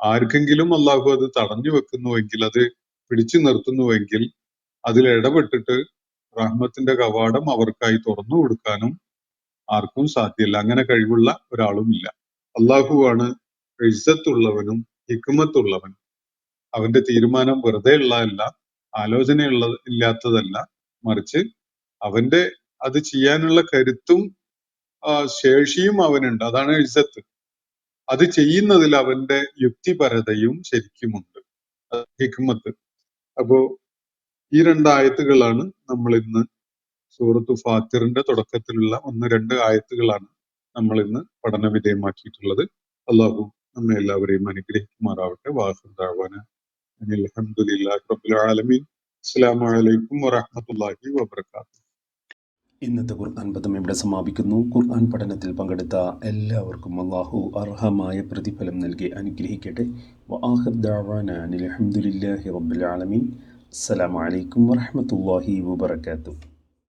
C: ആർക്കെങ്കിലും അള്ളാഹു അത് തടഞ്ഞു വെക്കുന്നുവെങ്കിൽ, അത് പിടിച്ചു നിർത്തുന്നുവെങ്കിൽ അതിൽ ഇടപെട്ടിട്ട് റഹ്മത്തിന്റെ കവാടം അവർക്കായി തുറന്നു കൊടുക്കാനും ആർക്കും സാധ്യമല്ല. അങ്ങനെ കഴിവുള്ള ഒരാളും ഇല്ല. അള്ളാഹുവാണ് ഇസ്സത്തുള്ളവനും ഹിക്മത്തുള്ളവനും. അവന്റെ തീരുമാനം വെറുതെ ഉള്ളതല്ല, ഇല്ലാത്തതല്ല, മറിച്ച് അവന്റെ അത് ചെയ്യാനുള്ള കരുത്തും ശേഷിയും അവനുണ്ട്. അതാണ് ഇസ്സത്ത്. അത് ചെയ്യുന്നതിൽ അവന്റെ യുക്തിപരതയും ശരിക്കുമുണ്ട്, ഹിക്മത്ത്. അപ്പോ ഈ 2 ആയത്തുകളാണ് നമ്മൾ ഇന്ന് സൂറത്തു ഫാത്തിറിന്റെ തുടക്കത്തിലുള്ള 1-2 ആയത്തുകളാണ് നമ്മൾ ഇന്ന് പഠന വിധേയമാക്കിയിട്ടുള്ളത്. അള്ളാഹു നമ്മെ എല്ലാവരെയും അനുഗ്രഹിക്കുമാറാവട്ടെ. വാഹിർ ദഅവാന അനിൽ ഹംദുലില്ലാഹി റബ്ബിൽ ആലമീൻ. അസ്സലാമു അലൈക്കും വറഹ്മത്തുള്ളാഹി വബറകാതുഹു.
B: ഇന്നത്തെ ഖുർആൻ പദം ഇവിടെ സമാപിക്കുന്നു. ഖുർആൻ പഠനത്തിൽ പങ്കെടുത്ത എല്ലാവർക്കും അല്ലാഹു അർഹമായ പ്രതിഫലം നൽകി അനുഗ്രഹിക്കട്ടെ. വആഖിർ ദഅവാന അനിൽ ഹംദുലില്ലാഹി റബ്ബിൽ ആലമീൻ. അസ്സലാമു അലൈക്കും വറഹ്മത്തുള്ളാഹി വബറകാതുഹു.